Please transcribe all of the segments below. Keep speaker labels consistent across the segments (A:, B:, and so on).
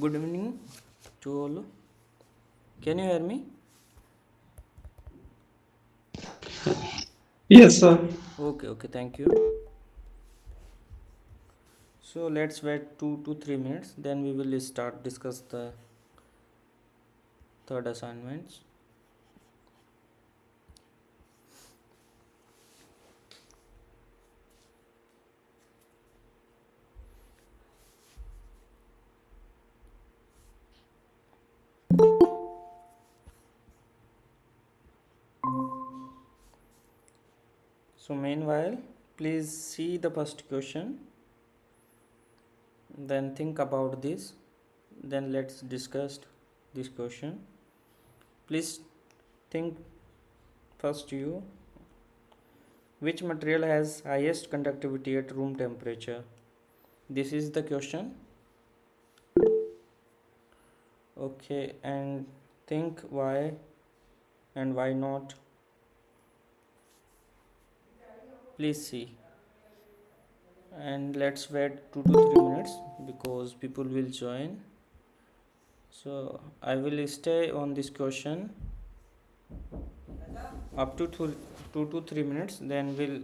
A: Good evening to all. Can you hear me?
B: Yes, sir.
A: Okay, thank you. So let's wait 2 to 3 minutes, then we will start discuss the third assignments. So meanwhile, please see the first question, then think about this, then let's discuss this question. Please think first you, which material has highest conductivity at room temperature? This is the question. Okay, and think why and why not. Please see. And let's wait 2 to 3 minutes because people will join. So I will stay on this question up to 2 to 3 minutes, then we'll.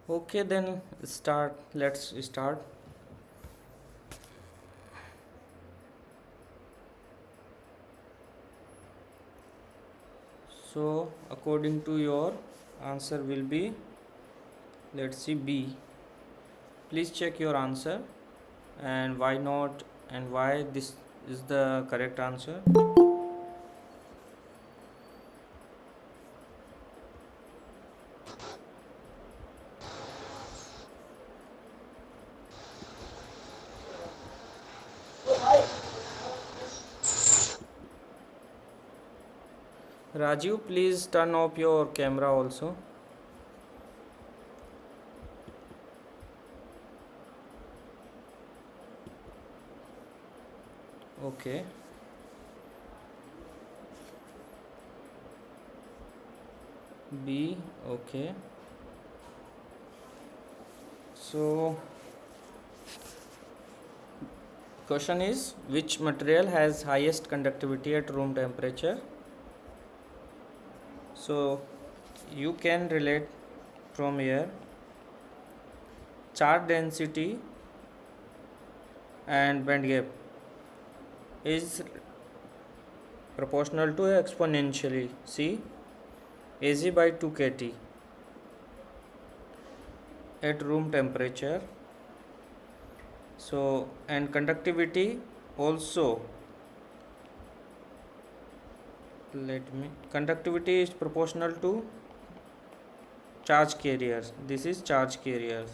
A: Okay, then start. Let's start. So according to your answer will be, let's see, B. Please check your answer and why not and why this is the correct answer. Rajiv, please turn off your camera also. Okay. B. Okay. So question is, which material has highest conductivity at room temperature? So you can relate from here, charge density and band gap is proportional to exponentially C Ag by 2 kT at room temperature. So, and conductivity also, conductivity is proportional to charge carriers. This is charge carriers.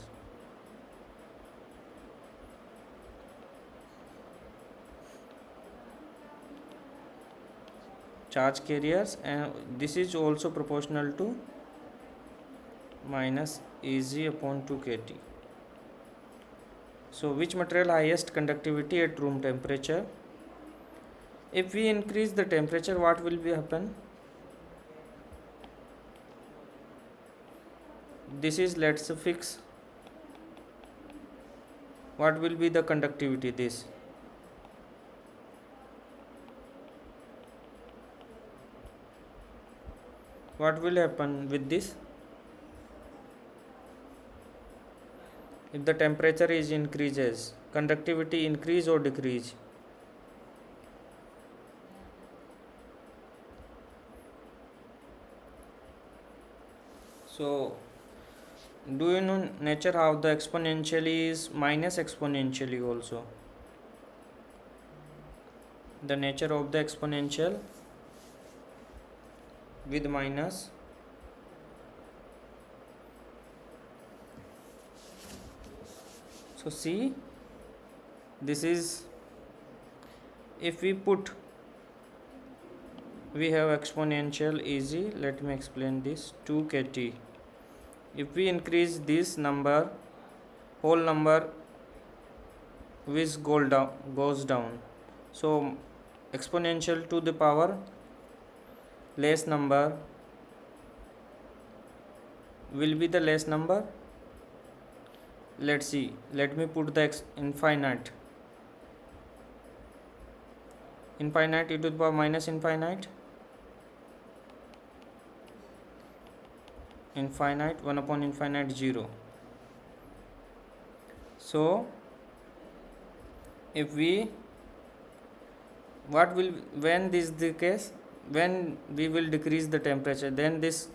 A: Charge carriers, and this is also proportional to minus Ag upon 2 kT. So, which material highest conductivity at room temperature? If we increase the temperature, what will be happen? This is, let's fix what will be the conductivity. This what will happen with this? If the temperature is increases, conductivity increase or decrease? So, do you know nature how the exponentially is minus exponentially also? The nature of the exponential with minus. So see, this is, if we put, we have exponential easy. Let me explain this. 2 kT. If we increase this number, whole number which goes down. So exponential to the power less number will be the less number. Let's see. Let me put the infinite e to the power minus infinite 1 upon infinite 0. So if we, what will, when this is the case, when we will decrease the temperature, then this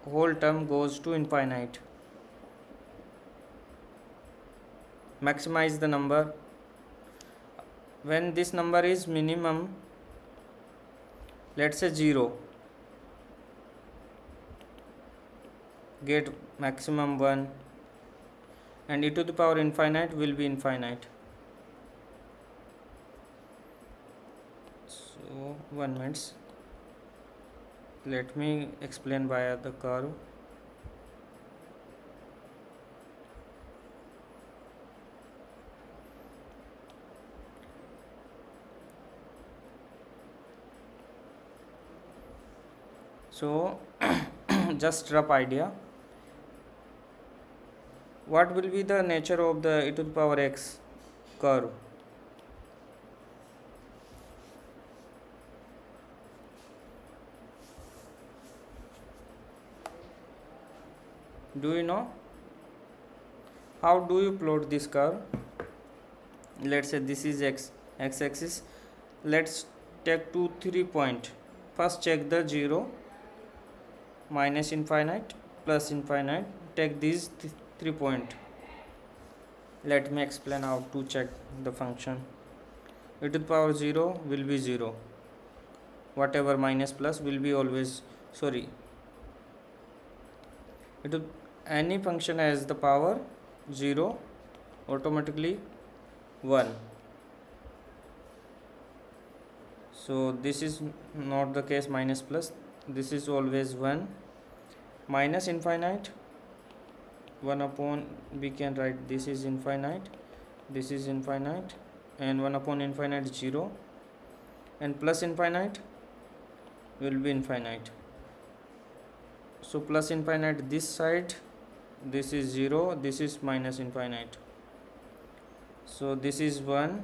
A: whole term goes to infinite. Maximize the number. When this number is minimum, let's say 0, get maximum 1, and e to the power infinite will be infinite. So 1 minute, let me explain via the curve. So just rough idea, what will be the nature of the e to the power x curve? Do you know? How do you plot this curve? Let's say this is x-axis. Let's take 2-3 point. First check the 0, minus infinite, plus infinite. Take these 3 point. Let me explain how to check the function. E to the power 0 will be 0. Whatever minus plus will be always, any function has the power 0, automatically 1. So this is not the case, minus plus, this is always 1. Minus infinite 1 upon, we can write this is infinite, this is infinite, and 1 upon infinite 0, and plus infinite will be infinite. So plus infinite this side, this is 0, this is minus infinite. So this is 1,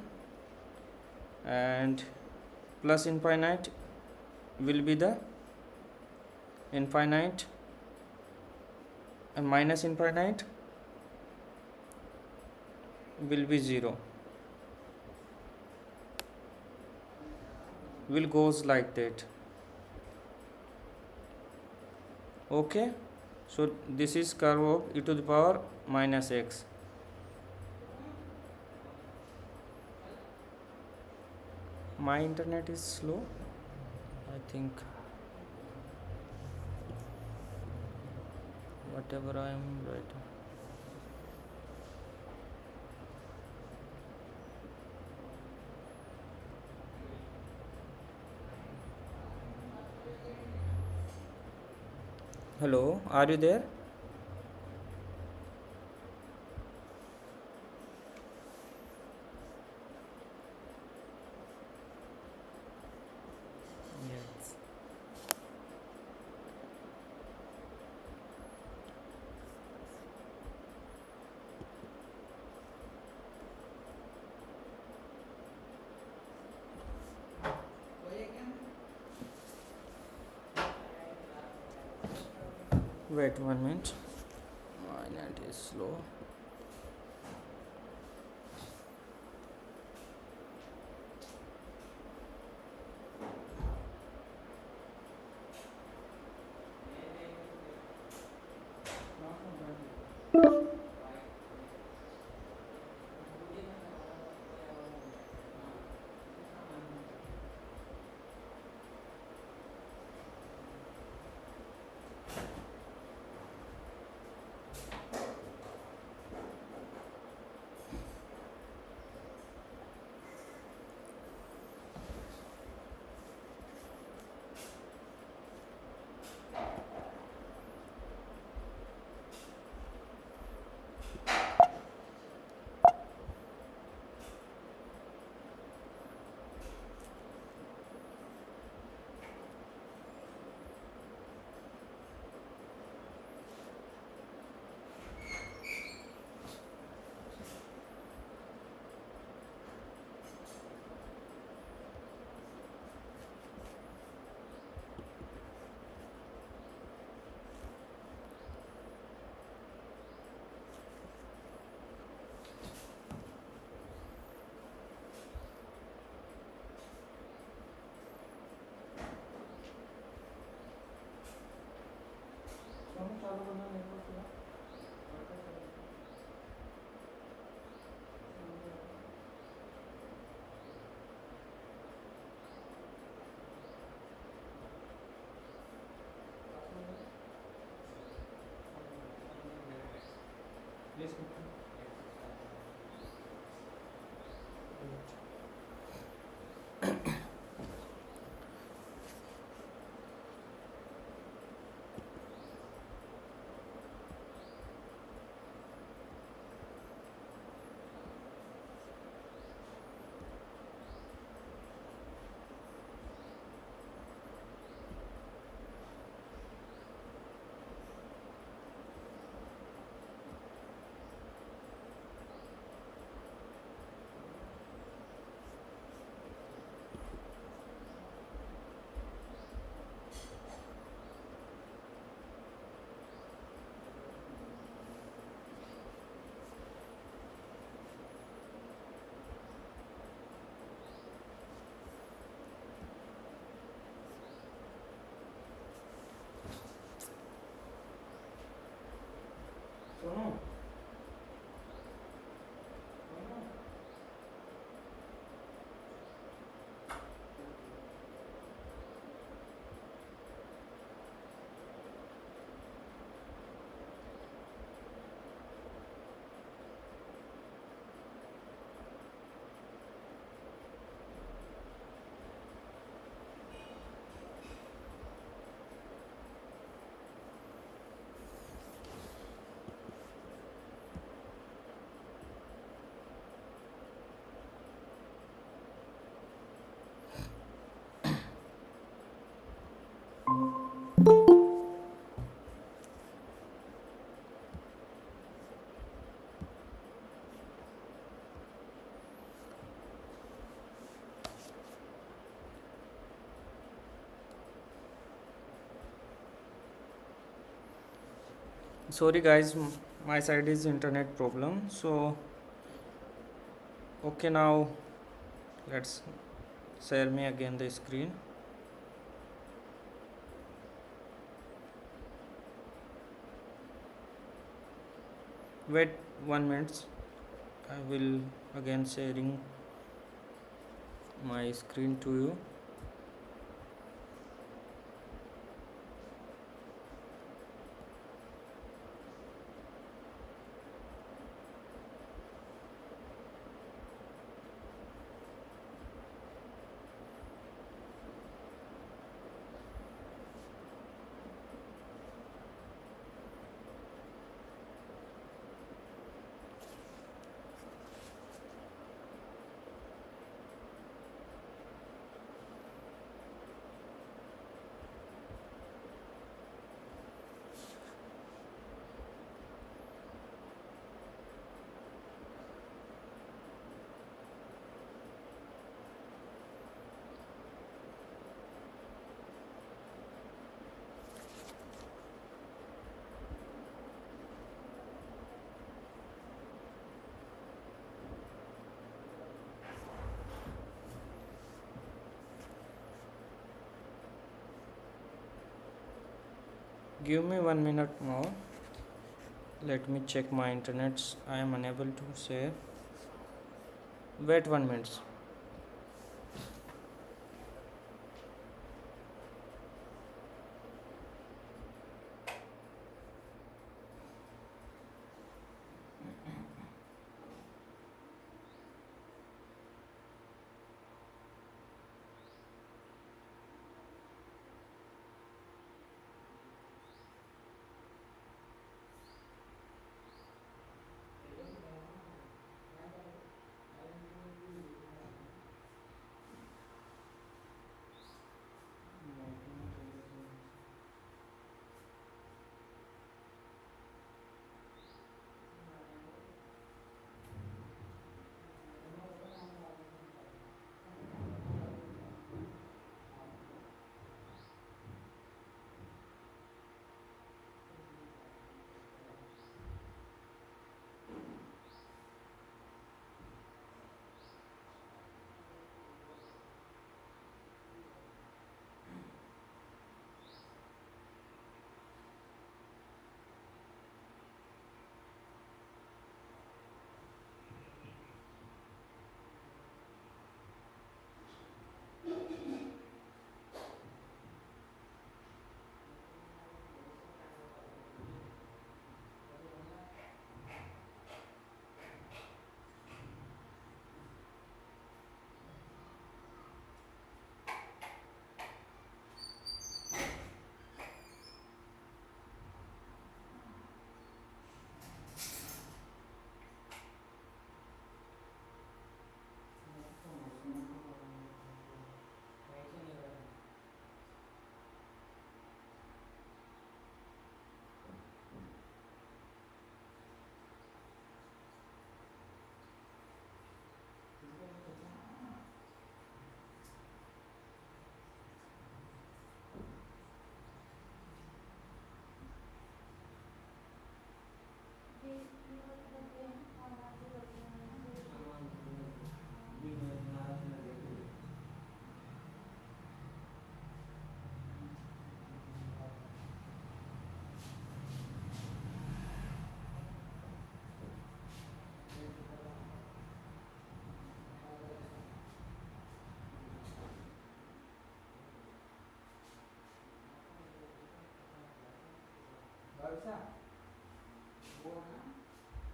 A: and plus infinite will be the infinite and minus infinite will be 0, will goes like that. Okay, so this is curve of e to the power minus x. My internet is slow, I think. Whatever I am writing. Hello, are you there? Yes. Wait 1 minute. My net is slow. Sorry guys, my side is internet problem. So okay, now let's share me again the screen. Wait 1 minute. I will again sharing my screen to you. Give me 1 minute more. Let me check my internet. I am unable to share. Wait 1 minute.
B: वर्षा वो ना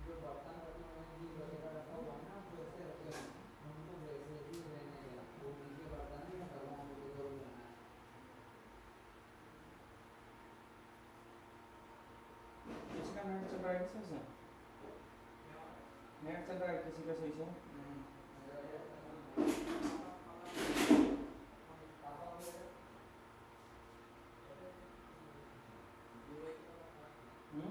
B: जो बर्तन वर्तन में घी वगैरह रखा हुआ है ना वो ऐसे रखे हुए हैं उनको वैसे ही रहने देना वो घी के बर्तन है या तवा को जरूर लेना है।
A: इसका नेट चल रहा है सही से? नेट चल रहा है किसी का सही से? हम्म?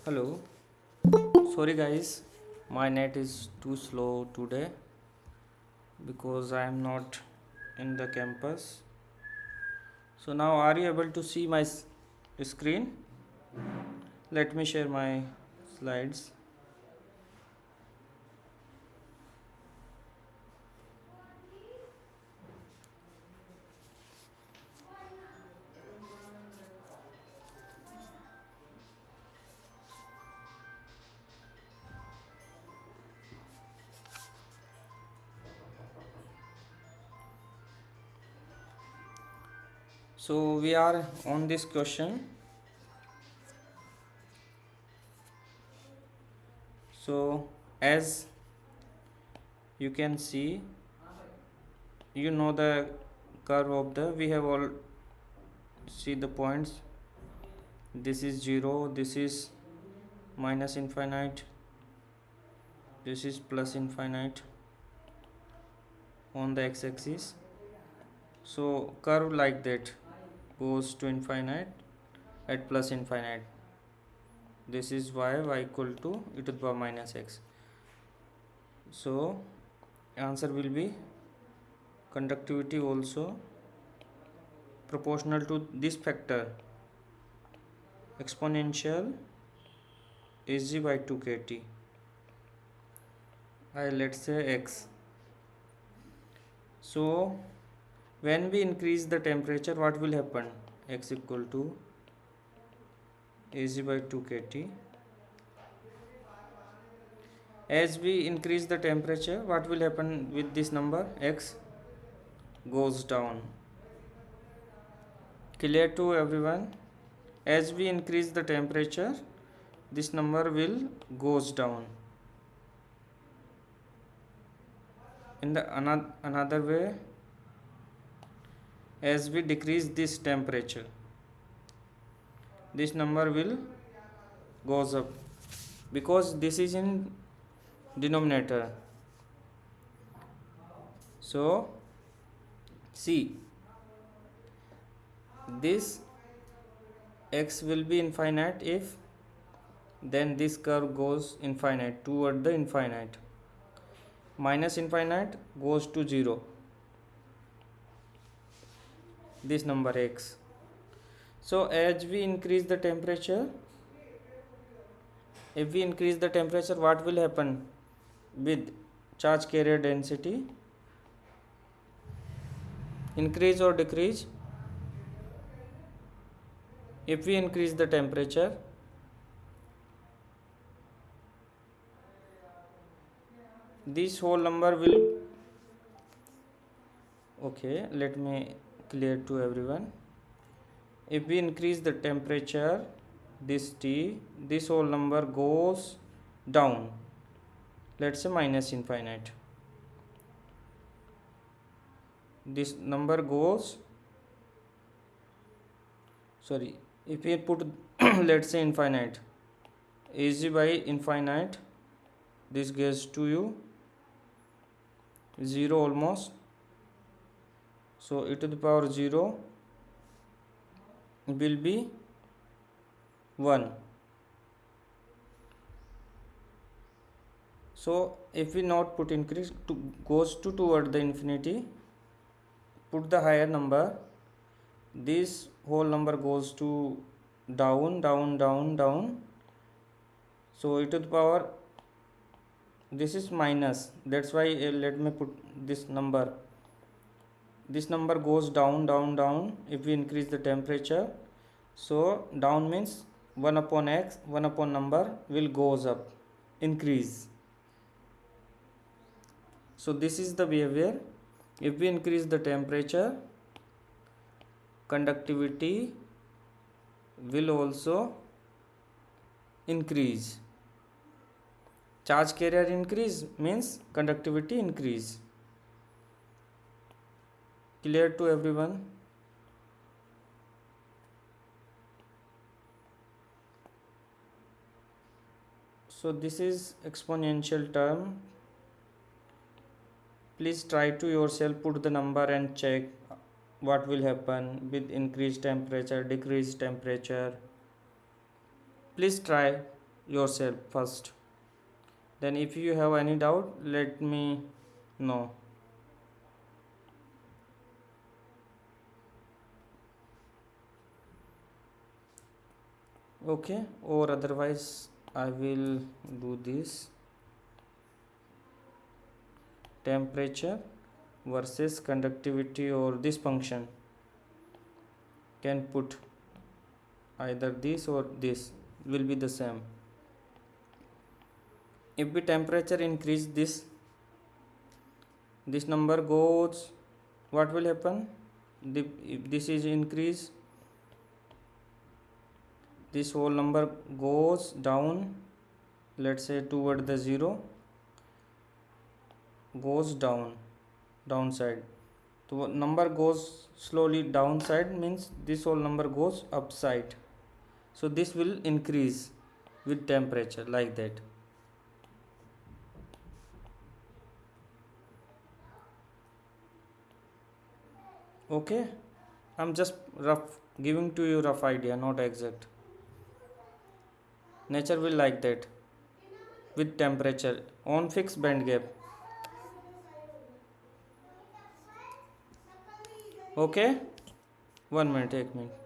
A: Hello. Sorry guys, my net is too slow today because I am not in the campus. So now are you able to see my screen? Let me share my slides. So we are on this question. So as you can see, you know the curve of the, we have all see the points. This is 0, this is minus infinite, this is plus infinite on the x-axis. So curve like that goes to infinite at plus infinite. This is y equal to e to the power minus x. So answer will be conductivity also proportional to this factor, exponential Hg by 2 kt. Let's say x. So when we increase the temperature, what will happen? X equal to Hg by 2 kt. As we increase the temperature, what will happen with this number? X goes down. Clear to everyone? As we increase the temperature, this number will goes down. In the another way, as we decrease this temperature, this number will goes up because this is in denominator. So see, this x will be infinite if then this curve goes infinite toward the infinite. Minus infinite goes to 0, this number x. So as we increase the temperature, if we increase the temperature, what will happen with charge carrier density? Increase or decrease? If we increase the temperature, this whole number will, okay, let me clear to everyone. If we increase the temperature, this T, this whole number goes down, let's say minus infinite. This number goes, sorry, if we put let's say infinite, Ag by infinite, this goes to you 0 almost. So e to the power 0 will be 1. So if we not put increase to goes to toward the infinity, put the higher number, this whole number goes to down, down, down, down. So e to the power, this is minus, that's why let me put this number. This number goes down, down, down if we increase the temperature. So down means 1 upon x, 1 upon number will goes up, increase. So this is the behavior. If we increase the temperature, conductivity will also increase. Charge carrier increase means conductivity increase. Clear to everyone? So this is exponential term. Please try to yourself put the number and check what will happen with increased temperature, decreased temperature. Please try. yourself first. Then if you have any doubt, let me know. Okay, or otherwise I will do this. Temperature versus conductivity, or this function can put either this or this will be the same. If the temperature increase, this number goes, what will happen? If this is increase, this whole number goes down, let's say toward the zero, goes downside. So number goes slowly downside means this whole number goes upside. So this will increase with temperature, like that. Okay, I'm just giving to you rough idea, not exact. Nature will like that with temperature on fixed band gap. Okay, 1 minute, 1 minute.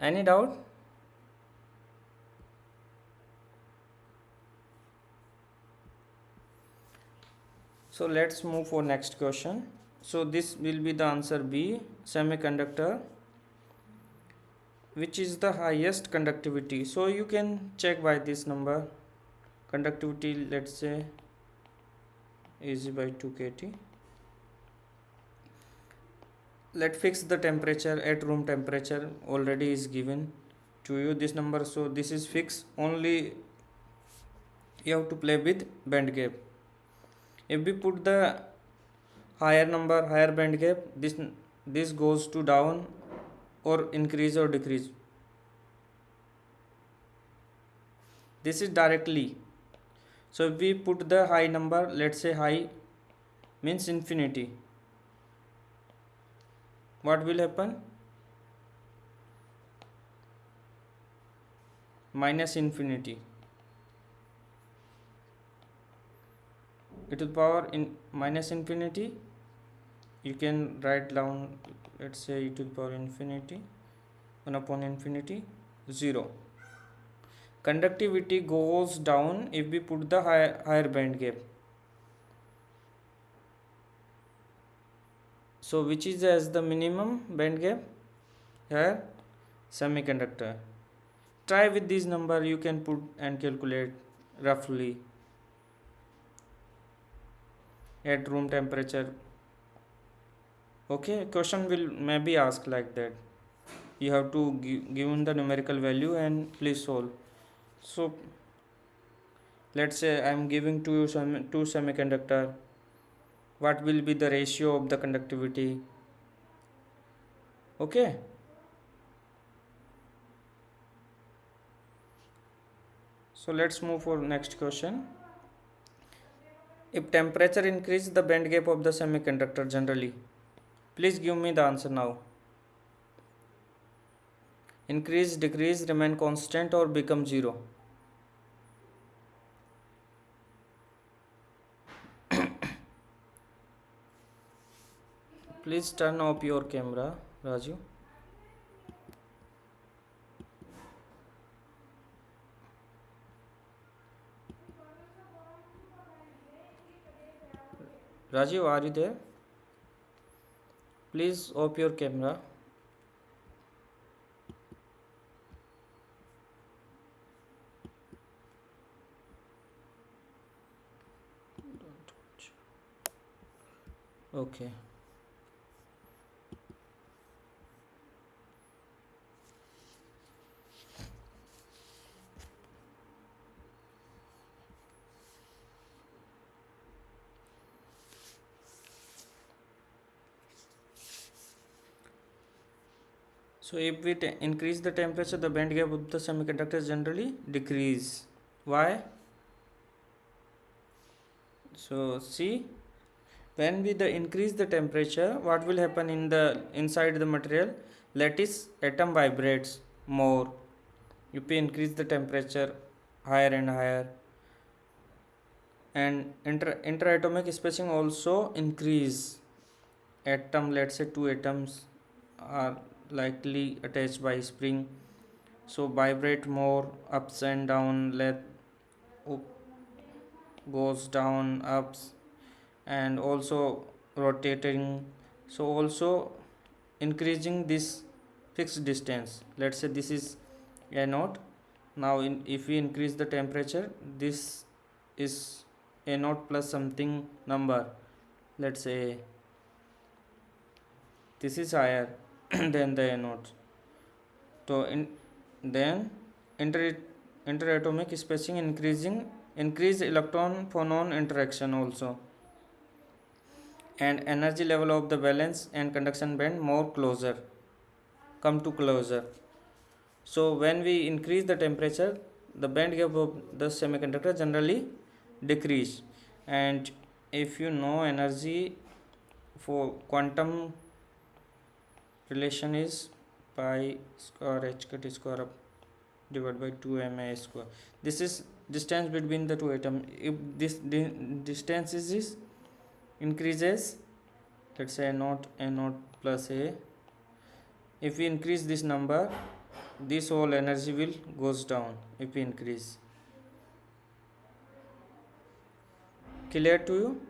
A: Any doubt? So let's move for next question. So this will be the answer B, semiconductor, which is the highest conductivity. So you can check by this number. Conductivity, let's say, is by 2 kT. Let's fix the temperature at room temperature, already is given to you this number. So this is fixed, only you have to play with band gap. If we put the higher number, higher band gap, this goes to down or increase or decrease. This is directly. So if we put the high number, let's say high means infinity, what will happen? Minus infinity e to the power in minus infinity. You can write down, let's say e to the power infinity 1 upon infinity 0. Conductivity goes down if we put the higher band gap. So which is as the minimum band gap? Here, semiconductor. Try with this number, you can put and calculate roughly at room temperature. Okay, question will maybe ask like that. You have to given the numerical value and please solve. So let's say I am giving to you two semiconductor. What will be the ratio of the conductivity? Okay. So let's move for next question. If temperature increase the band gap of the semiconductor generally, please give me the answer now. Increase, decrease, remain constant or become zero? Please turn off your camera, Raju. Raju, are you there? Please off your camera. Okay. So if we increase the temperature, the band gap of the semiconductors generally decrease. Why? So see, when we the increase the temperature, what will happen in the inside the material? Lattice atom vibrates more. If we increase the temperature higher and higher, and interatomic spacing also increase. Atom, let's say two atoms are likely attached by spring, so vibrate more, ups and down, let up goes down, ups, and also rotating, so also increasing this fixed distance. Let's say this is a naught. Now if we increase the temperature, this is a naught plus something number. Let's say this is higher than the a naught. So then inter interatomic spacing increase electron phonon interaction also, and energy level of the valence and conduction band more closer, come to closer. So when we increase the temperature, the band gap of the semiconductor generally decrease. And if you know energy for quantum relation is pi square h cut square up divided by 2 ma square. This is distance between the two atoms. If this distance is increases, let's say a naught plus a, if we increase this number, this whole energy will goes down if we increase. Clear to you?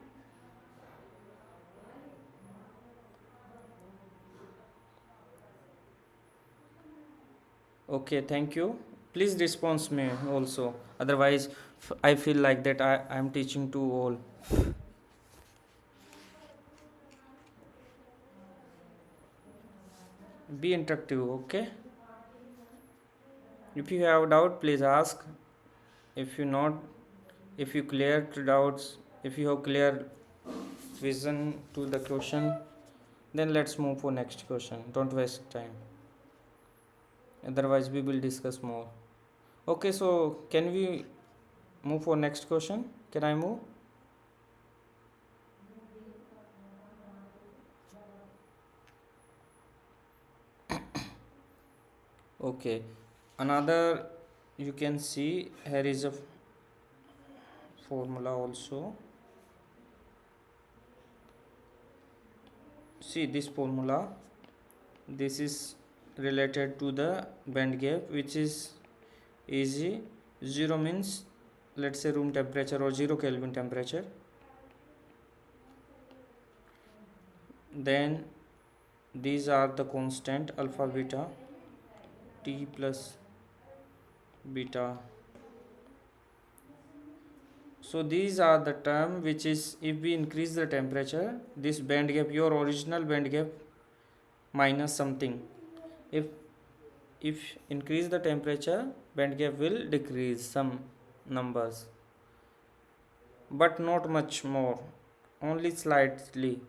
A: Okay, thank you. Please respond me also, otherwise I feel like that I am teaching to all. Be interactive, okay? If you have doubt, please ask. If you not, if you clear to doubts, if you have clear vision to the question, then let's move for next question. Don't waste time, otherwise we will discuss more. Okay, so can we move for next question? Can I move? Okay, another, you can see here is a formula also. See this formula, this is related to the band gap, which is easy. 0 means, let's say, room temperature or 0 Kelvin temperature. Then these are the constant alpha, beta, T plus beta. So these are the term which is, if we increase the temperature, this band gap, your original band gap minus something, if increase the temperature, band gap will decrease some numbers, but not much more, only slightly.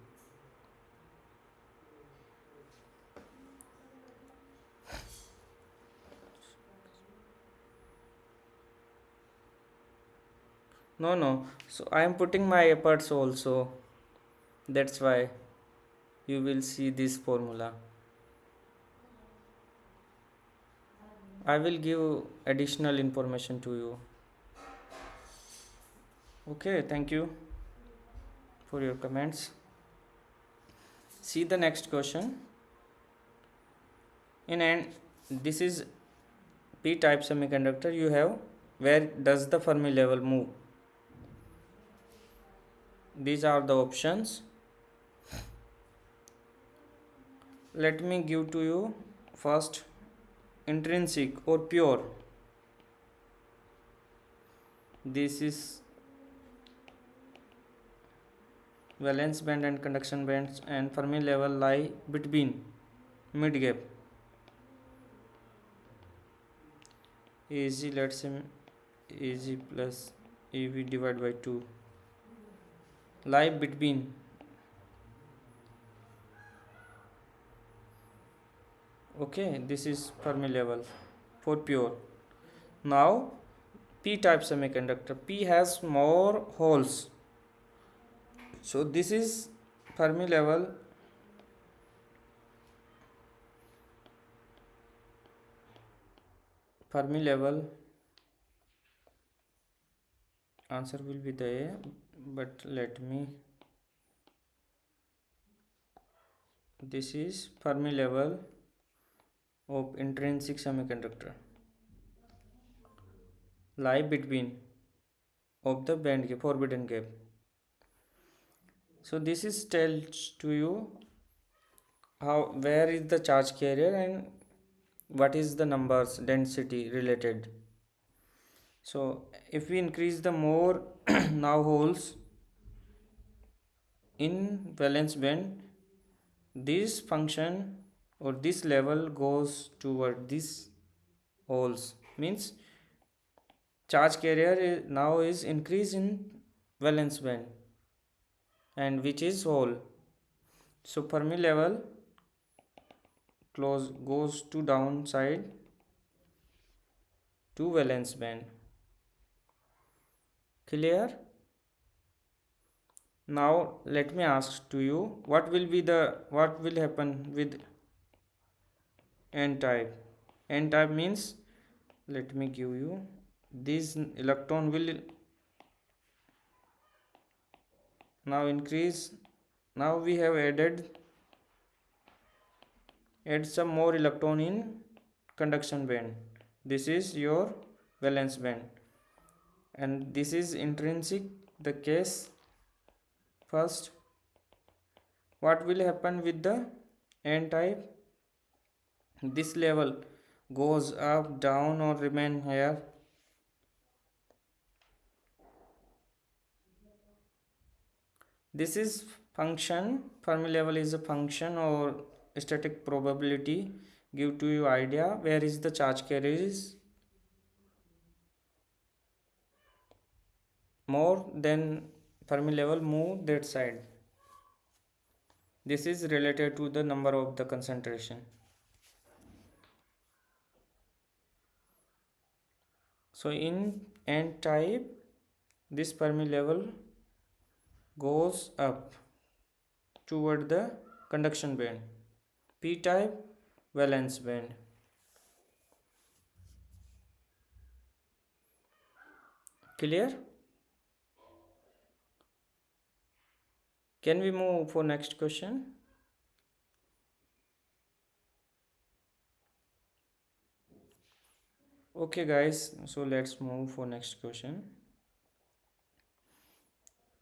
A: No, so I am putting my efforts also, that's why you will see this formula. I will give additional information to you. Okay, thank you for your comments. See the next question. In end, this is p type semiconductor you have. Where does the Fermi level move? These are the options. Let me give to you first, intrinsic or pure. This is valence band and conduction bands and Fermi level lie between mid gap. Ag, let's say Ag plus Av divided by 2 lie between. Okay, this is Fermi level for pure. Now p type semiconductor, p has more holes, so this is Fermi level. Fermi level answer will be the A, but let me, this is Fermi level of intrinsic semiconductor lie between of the band gap, forbidden gap. So this is tells to you how, where is the charge carrier and what is the numbers density related. So if we increase the more now holes in valence band, this function or this level goes toward this holes, means charge carrier now is increased in valence band and which is hole. So Fermi level close goes to downside to valence band. Clear? Now let me ask to you, what will be the, what will happen with n type? N type means, let me give you, this electron will now increase. Now we have add some more electron in conduction band. This is your valence band and this is intrinsic the case. First, what will happen with the n type? This level goes up, down, or remain here. This is function, Fermi level is a function or static probability, give to you idea where is the charge carrier is more, then Fermi level move that side. This is related to the number of the concentration. So in n type, this Fermi level goes up toward the conduction band. P type, valence band. Clear? Can we move for next question? Okay guys, so let's move for next question.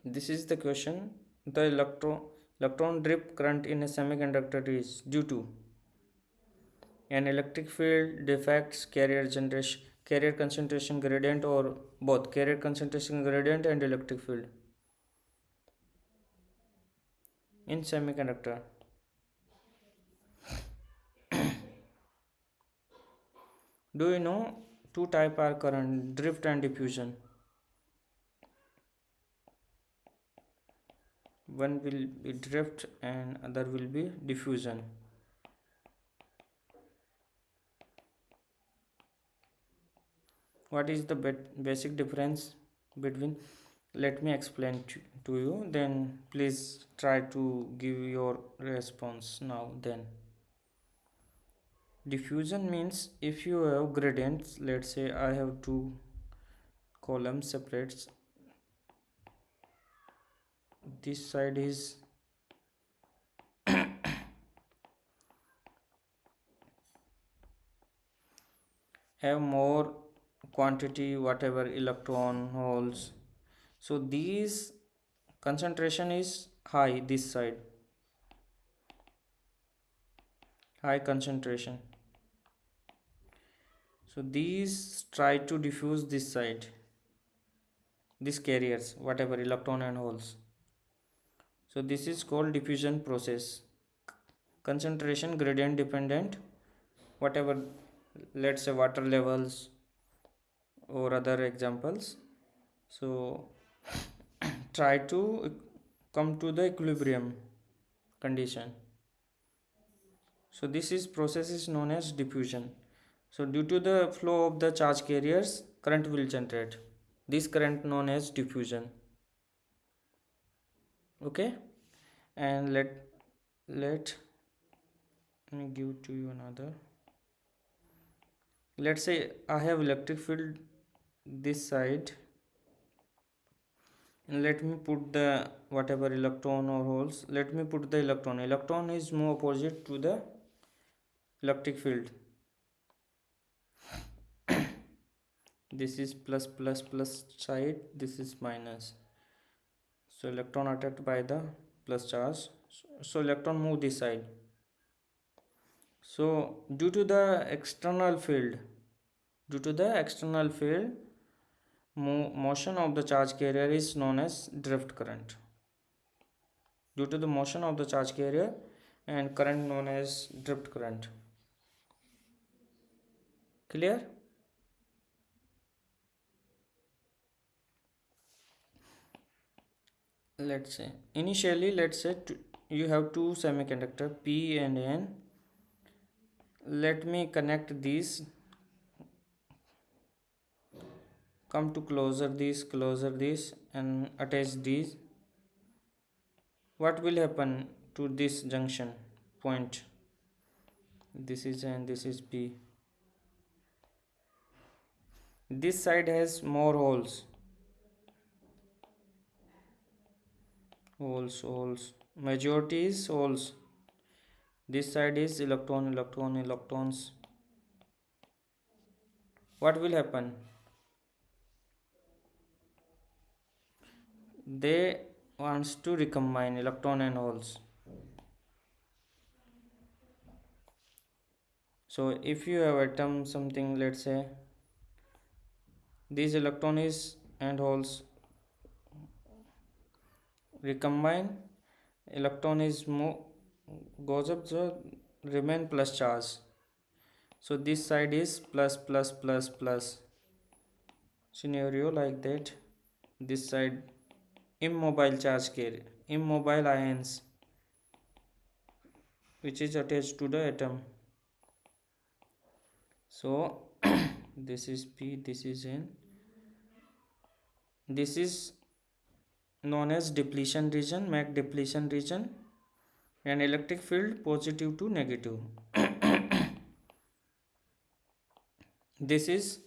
A: This is the question. The electron drift current in a semiconductor is due to an electric field defects, carrier concentration gradient, or both carrier concentration gradient and electric field in semiconductor. Do you know two type are current, drift and diffusion? One will be drift and other will be diffusion. What is the basic difference between? Let me explain to you, then please try to give your response now. Then diffusion means if you have gradients, let's say I have two columns separates, this side is have more quantity whatever electron holes, so these concentration is high, this side high concentration, so these try to diffuse this side, these carriers whatever electron and holes, So this is called diffusion process. Concentration gradient dependent, whatever, let's say water levels or other examples. So try to come to the equilibrium condition. So this is process is known as diffusion. So due to the flow of the charge carriers, current will generate. This current known as diffusion. Okay, and let me give to you another. Let's say I have electric field this side, and let me put the whatever electron or holes. Let me put the electron is move opposite to the electric field. This is plus plus plus side, this is minus. So electron attracted by the plus charge, so electron move this side. So due to the external field, motion of the charge carrier is known as drift current. Due to the motion of the charge carrier, and current known as drift current. Clear? Let's say initially, you have two semiconductor P and N. Let me connect these, come to closer this and attach these. What will happen to this junction point? This is N, this is P. This side has more holes. Majority is holes. This side is electrons. What will happen? They wants to recombine electron and holes. So if you have atom something, let's say these electron is and holes recombine, electron is goes up, so remain plus charge. So this side is plus scenario like that. This side immobile charge carrier, immobile ions which is attached to the atom. So this is P, this is N. This is known as depletion region, MAC depletion region, and electric field positive to negative. This is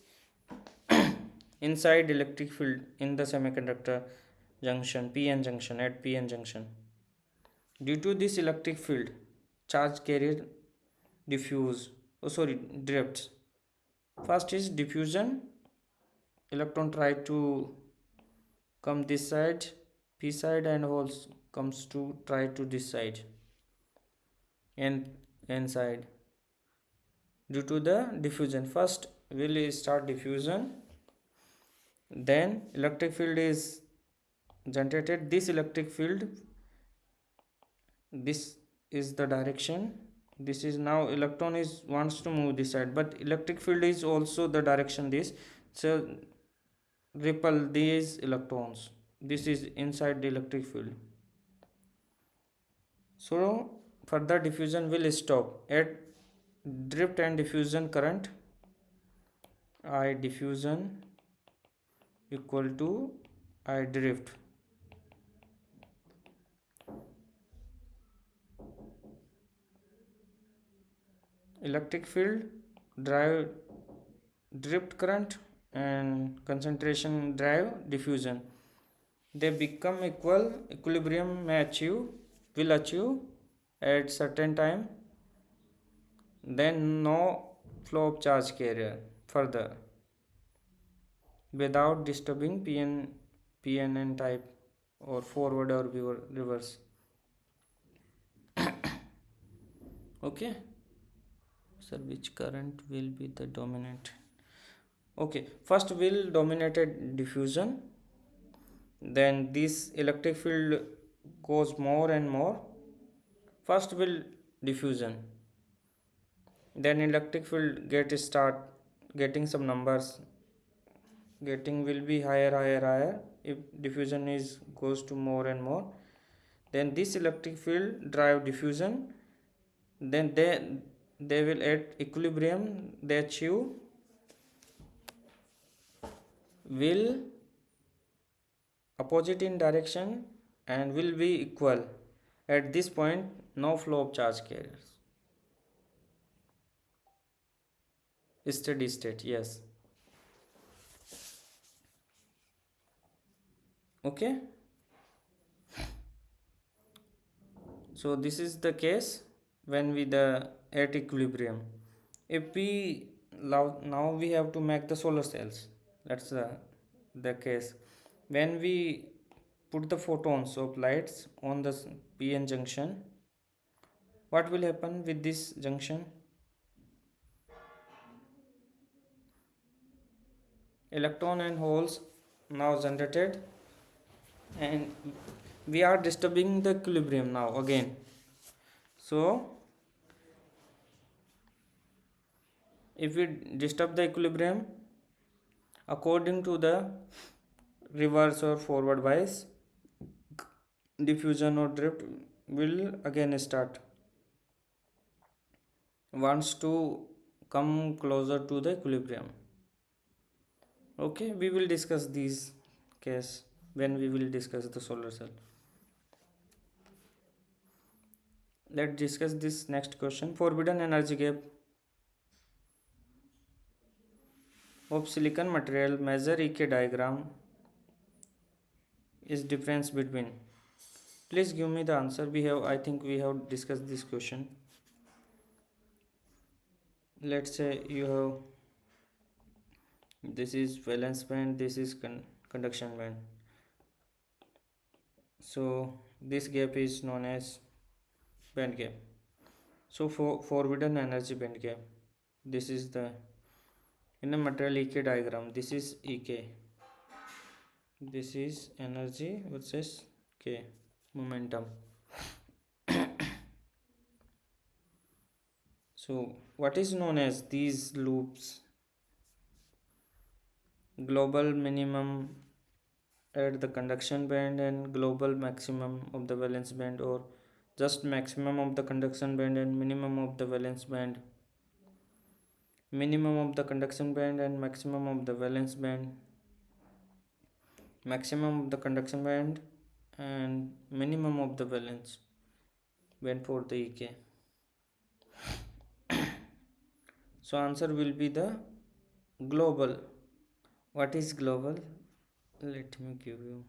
A: inside electric field in the semiconductor junction, PN junction, at PN junction. Due to this electric field, charge carrier drifts. First is diffusion. Electron try to come this side, P side, and holes comes to try to this side, N side. Due to the diffusion, first will start diffusion, then electric field is generated. This electric field, this is the direction. This is now electron is wants to move this side, but electric field is also the direction this. So repel these electrons. This is inside the electric field. So further diffusion will stop at drift and diffusion current. I diffusion equal to I drift. Electric field drive drift current, and concentration drive diffusion. They become equilibrium will achieve at certain time. Then no flow of charge carrier further without disturbing PNN type or forward or reverse. Okay, so which current will be the dominant? Okay, first will dominated diffusion, then this electric field goes more and more, first will diffusion, then electric field start getting some numbers, getting will be higher if diffusion is goes to more and more. Then this electric field drive diffusion, then they will at equilibrium they achieve will opposite in direction and will be equal. At this point, no flow of charge carriers. Steady state, yes. Okay. So this is the case when we the at equilibrium. If we now we have to make the solar cells. That's the case. When we put the photons of lights on the PN junction, what will happen with this junction? Electron and holes now generated, and we are disturbing the equilibrium now again. So if we disturb the equilibrium according to the reverse or forward bias, diffusion or drift will again start, wants to come closer to the equilibrium. Okay, we will discuss these case when we will discuss the solar cell. Let's discuss this next question. Forbidden energy gap of silicon material, measure EK diagram is difference between. Please give me the answer. I think we have discussed this question. Let's say you have this is valence band, this is conduction band. So this gap is known as band gap. So for forbidden energy band gap, this is the in a material EK diagram. This is EK. This is energy versus K, momentum. So what is known as these loops? Global minimum at the conduction band and global maximum of the valence band, or just maximum of the conduction band and minimum of the valence band. Minimum of the conduction band and maximum of the valence band. Maximum of the conduction band and minimum of the valence band for the EK. So answer will be the global. What is global? Let me give you.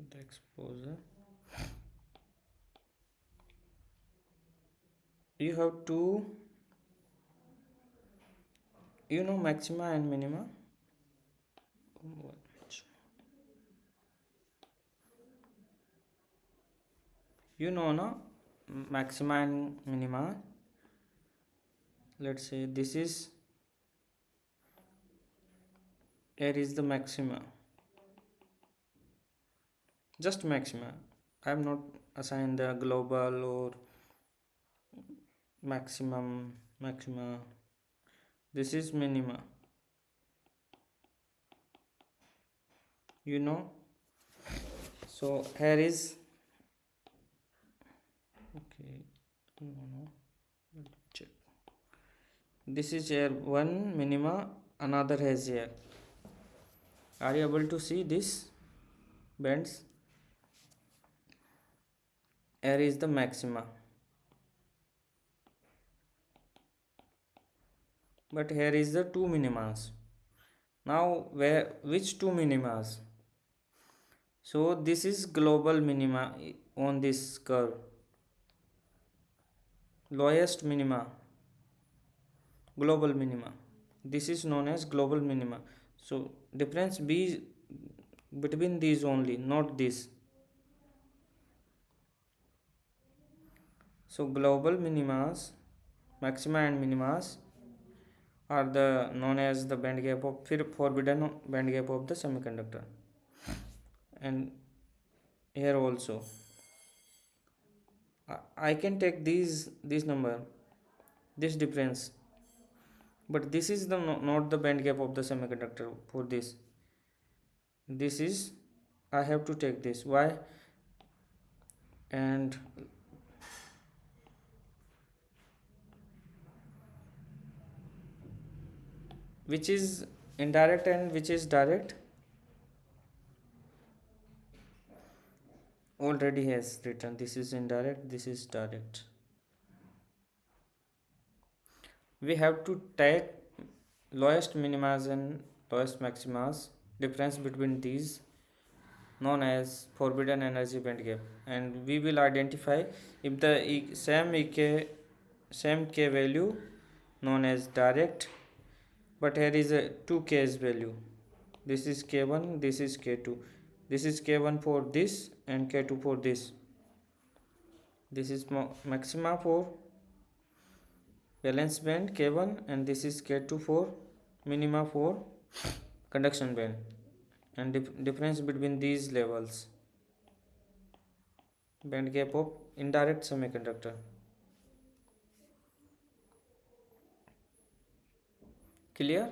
A: The exposure. You have two, maxima and minima. No, maxima and minima. Let's say this is, here is the maxima, just maxima. I am not assigned the global or maxima. This is minima, so here is, okay, no, check. This is here one minima, another has here. Are you able to see this bands? Here is the maxima, but here is the two minimas. Now which two minimas? So this is global minima on this curve, lowest minima, global minima. This is known as global minima. So difference be between these only, not this. So global minimas, maxima and minimas are the known as the band gap of forbidden band gap of the semiconductor. And here also I can take this number, this difference, but this is the not the band gap of the semiconductor. For this is, I have to take this. Why? And which is indirect and which is direct? Already has written, this is indirect, this is direct. We have to take lowest minimas and lowest maximas, difference between these, known as forbidden energy band gap, and we will identify if the same k value, known as direct, but here is a 2 k's value. This is k1, this is k2, this is k1 for this and k2 for this. This is maxima for valence band k1 and this is k2 for minima for conduction band, and difference between these levels, band gap of indirect semiconductor. Clear?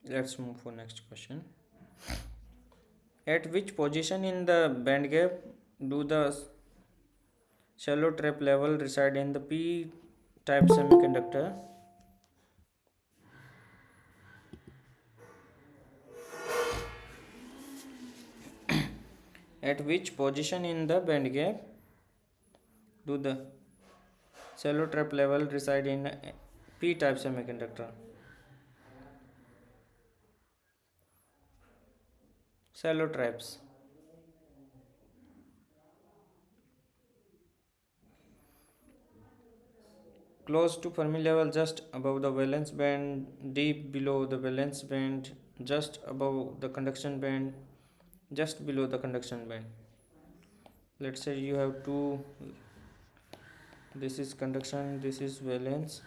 A: Let's move for next question. At which position in the band gap do the shallow trap level reside in the p type semiconductor? At which position in the band gap do the shallow trap level reside in p type semiconductor? Shallow traps. Close to Fermi level, just above the valence band, deep below the valence band, just above the conduction band, just below the conduction band. Let's say you have two, this is conduction, this is valence,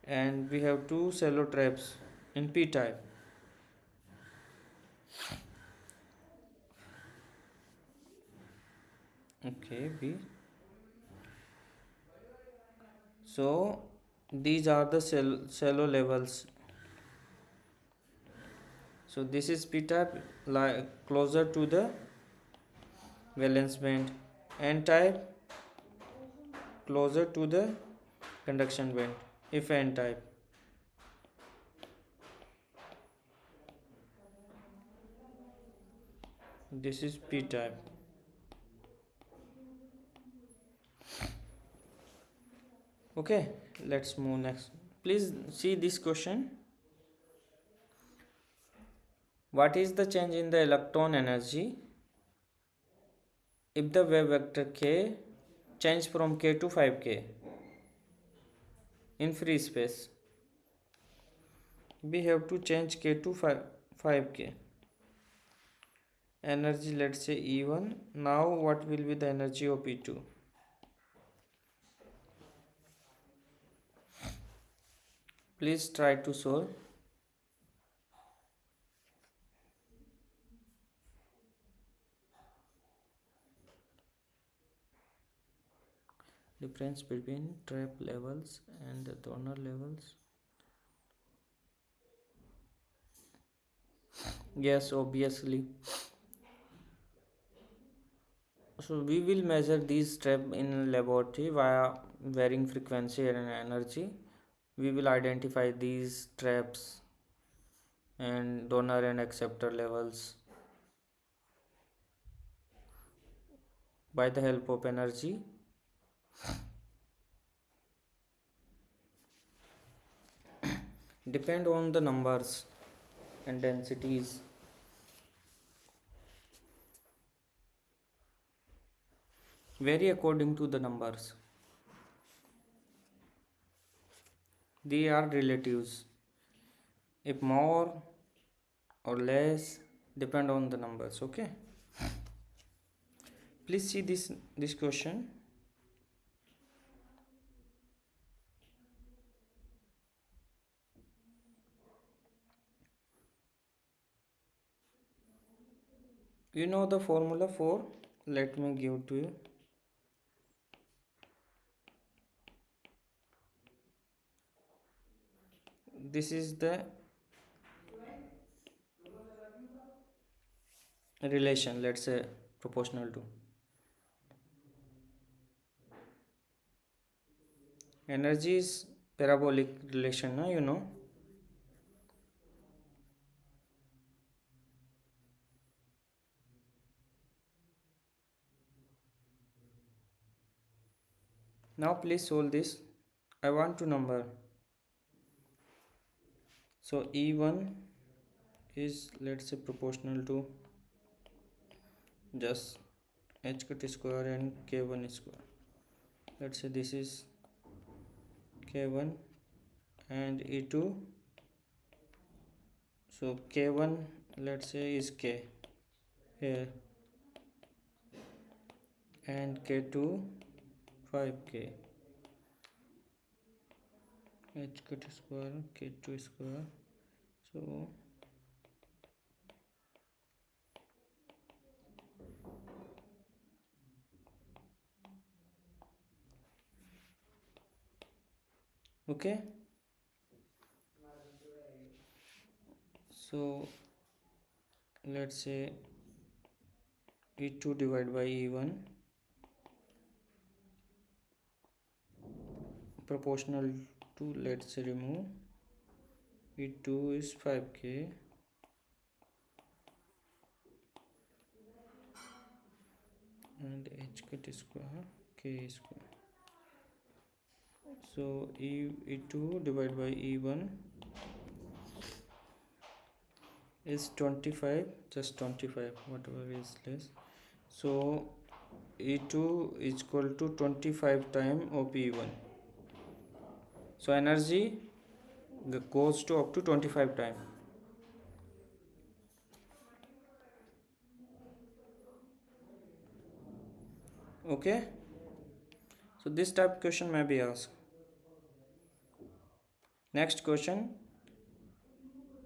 A: and we have two shallow traps in p type. Okay, b. So these are the shallow levels. So this is p type, closer to the valence band, n type closer to the conduction band, if n type. This is p type. Okay, let's move next. Please see this question. What is the change in the electron energy if the wave vector k change from k to 5k in free space? We have to change k to 5k. Energy, let's say E1. Now what will be the energy of E2? Please try to solve. Difference between trap levels and the donor levels. Yes, obviously. So we will measure these trap in laboratory via varying frequency and energy. We will identify these traps and donor and acceptor levels by the help of energy. Depend on the numbers and densities. Vary according to the numbers. They are relatives. If more or less, depend on the numbers. Okay. Please see this question. You know the formula for, let me give to you. This is the relation, let's say proportional to energy is parabolic relation, you know. Now please solve this. I want to number. So E1 is, let's say, proportional to just h cut square and k1 square. Let's say this is k1 and E2. So k1, let's say, is k here, and k2 5k, h cut square k2 square. So okay, so let's say E2 divided by E1 proportional to, let's say, remove E2 is 5k and h cut square k square. So E2 divided by E1 is 25, just 25, whatever is less. So E2 is equal to 25 times of E1. So energy goes to up to 25 times. Okay, so this type question may be asked. Next question.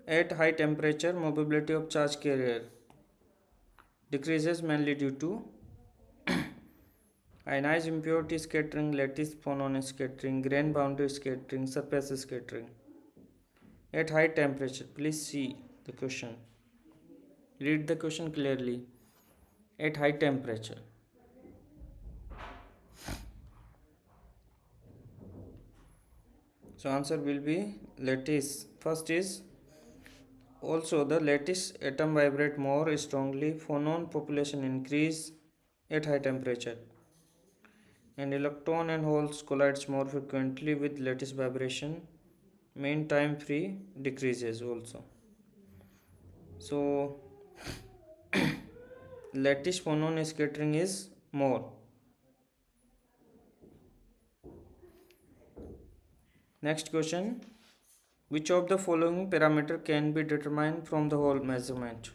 A: At high temperature, mobility of charge carrier decreases mainly due to ionized impurity scattering, lattice phonon scattering, grain boundary scattering, surface scattering. At high temperature, please see the question. Read the question clearly. At high temperature. So answer will be lattice. First is, also the lattice atom vibrate more strongly, phonon population increase at high temperature, and electron and holes collides more frequently with lattice vibration. Mean time free decreases also. So lattice phonon scattering is more. Next question. Which of the following parameter can be determined from the Hall measurement?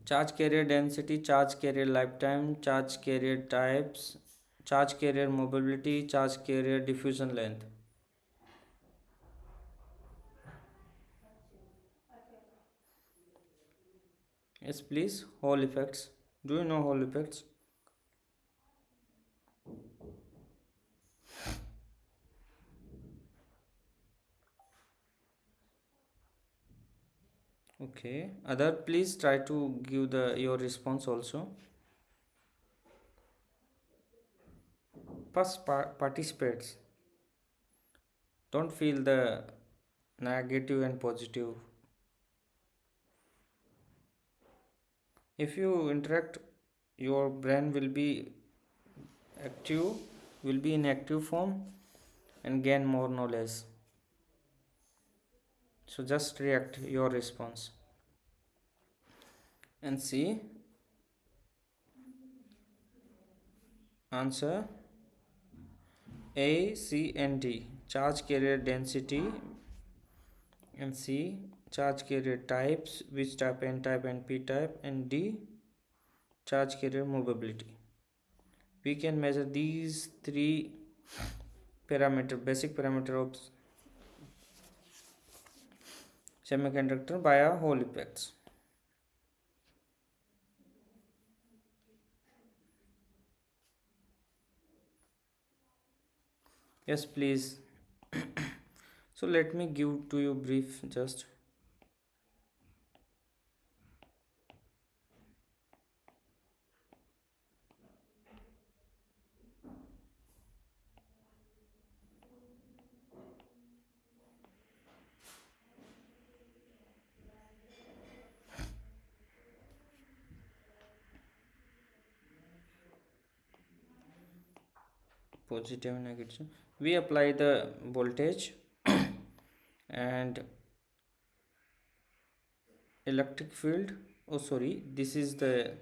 A: Charge carrier density, charge carrier lifetime, charge carrier types, charge carrier mobility, charge carrier diffusion length. Yes, please. Hall effects. Do you know Hall effects? Okay. Other, please try to give your response also. First, participates. Don't feel the negative and positive. If you interact, your brain will be active, will be in active form and gain more knowledge. So just react your response and see. Answer A, C and D. Charge carrier density And C, charge carrier types, which type, N type and P type. And D, charge carrier movability. We can measure these three basic parameter of semiconductor via Hall effects. Yes, please. So let me give to you brief just. Positive and negative. We apply the voltage and electric field. Oh, sorry, this is the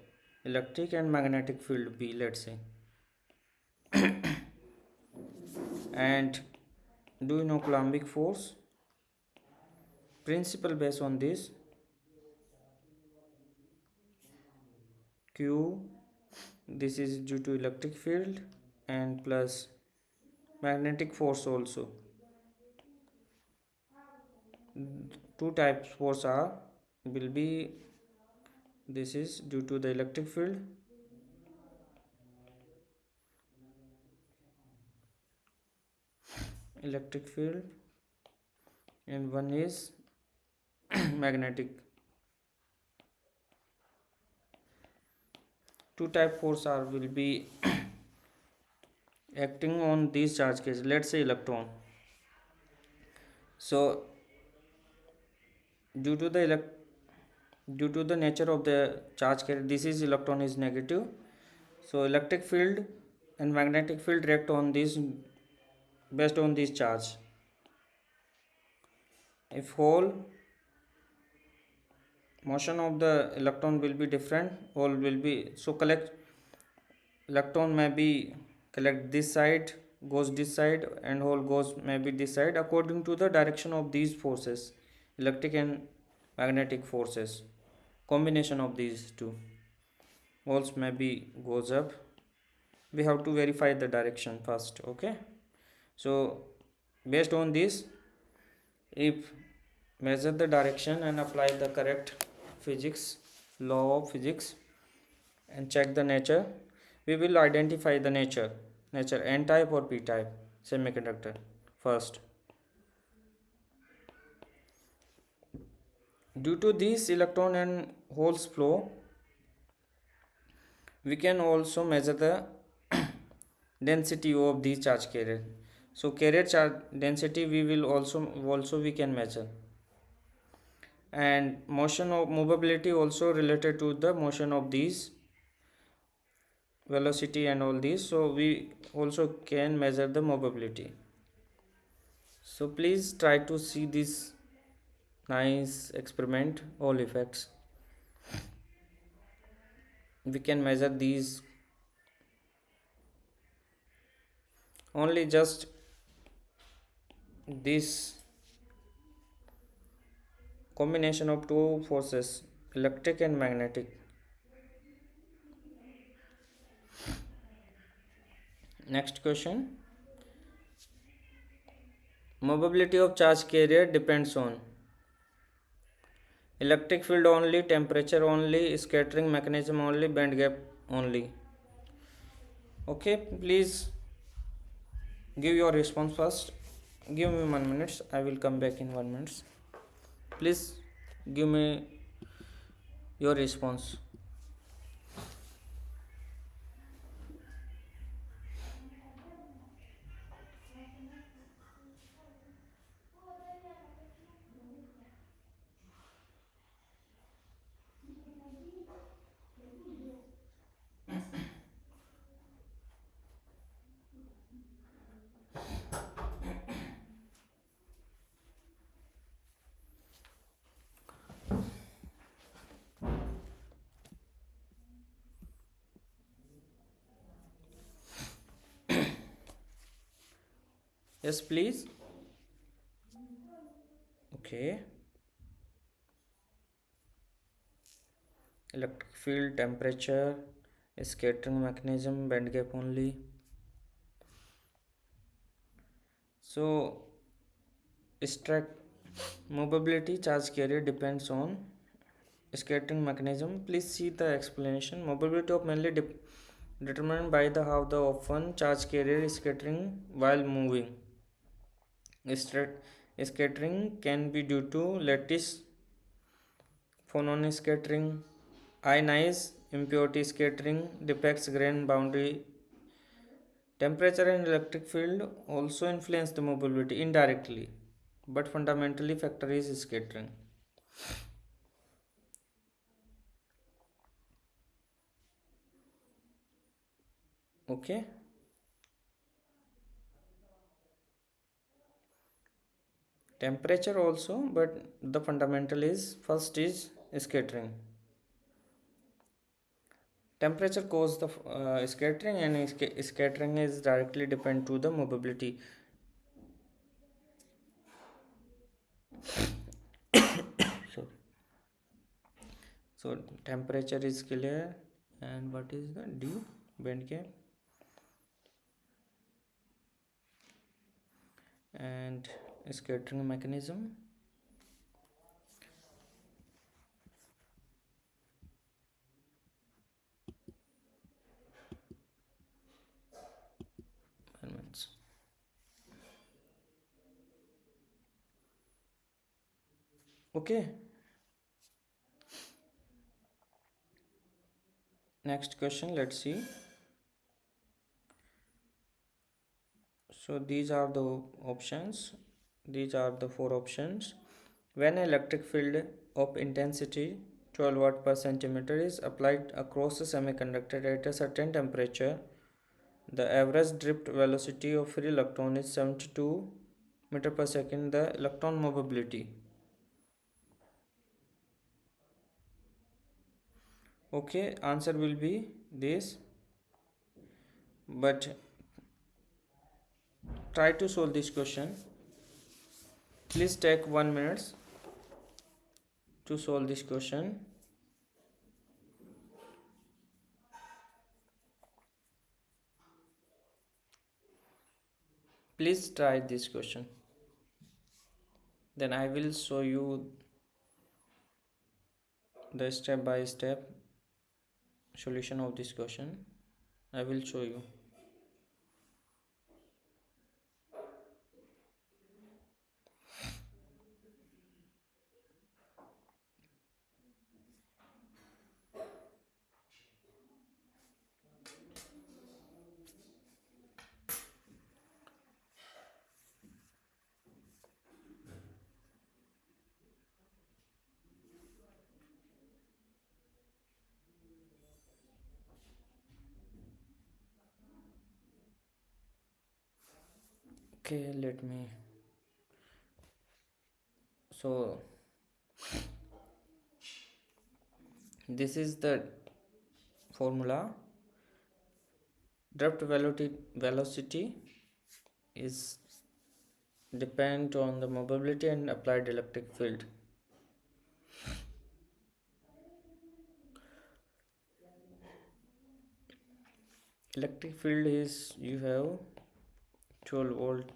A: electric and magnetic field B, let's say. And do you know Coulombic force? Principle based on this Q, this is due to electric field and plus magnetic force also. Two types force are will be, this is due to the electric field and one is magnetic. Two type force are will be acting on these charge cases, let's say electron. So due to the due to the nature of the charge carrier, this is electron is negative, so electric field and magnetic field react on this based on this charge. If whole motion of the electron will be different, hole will be, so collect electron may be collect this side, goes this side, and hole goes maybe this side according to the direction of these forces, electric and magnetic forces. Combination of these two holes maybe goes up. We have to verify the direction first. Okay, so based on this, if measure the direction and apply the correct physics law of physics and check the nature, we will identify the nature N type or P type semiconductor first. Due to this electron and holes flow, we can also measure the density of the charge carrier. So carrier charge density we will also we can measure, and motion of movability also related to the motion of these velocity and all these, so we also can measure the movability. So please try to see this nice experiment, all effects. We can measure these only just this combination of two forces, electric and magnetic. Next question, movability of charge carrier depends on electric field only, temperature only, scattering mechanism only, band gap only. Okay, please give your response first. Give me 1 minute, I will come back in 1 minute. Please give me your response. Yes, please. Okay. Electric field, temperature, scattering mechanism, band gap only. So movability charge carrier depends on scattering mechanism. Please see the explanation. Mobility of mainly determined by the how the often charge carrier is scattering while moving. Scattering can be due to lattice phonon scattering, ionized impurity scattering, defects grain boundary. Temperature and electric field also influence the mobility indirectly, but fundamentally factor is scattering. Okay. Temperature also, but the fundamental is first is scattering. Temperature causes the scattering, and scattering is directly depend to the mobility. So, so temperature is clear, and what is the D band gap and scattering mechanism. Elements. Okay. Next question. Let's see. So these are the options. These are the four options. When an electric field of intensity 12 watt per centimeter is applied across a semiconductor at a certain temperature, the average drift velocity of free electron is 72 meter per second. The electron mobility. Okay, answer will be this. But try to solve this question. Please take 1 minute to solve this question. Please try this question. Then I will show you the step by step solution of this question. I will show you. Okay, let me. So this is the formula. Drift velocity is depend on the mobility and applied electric field. Electric field is you have 12 volt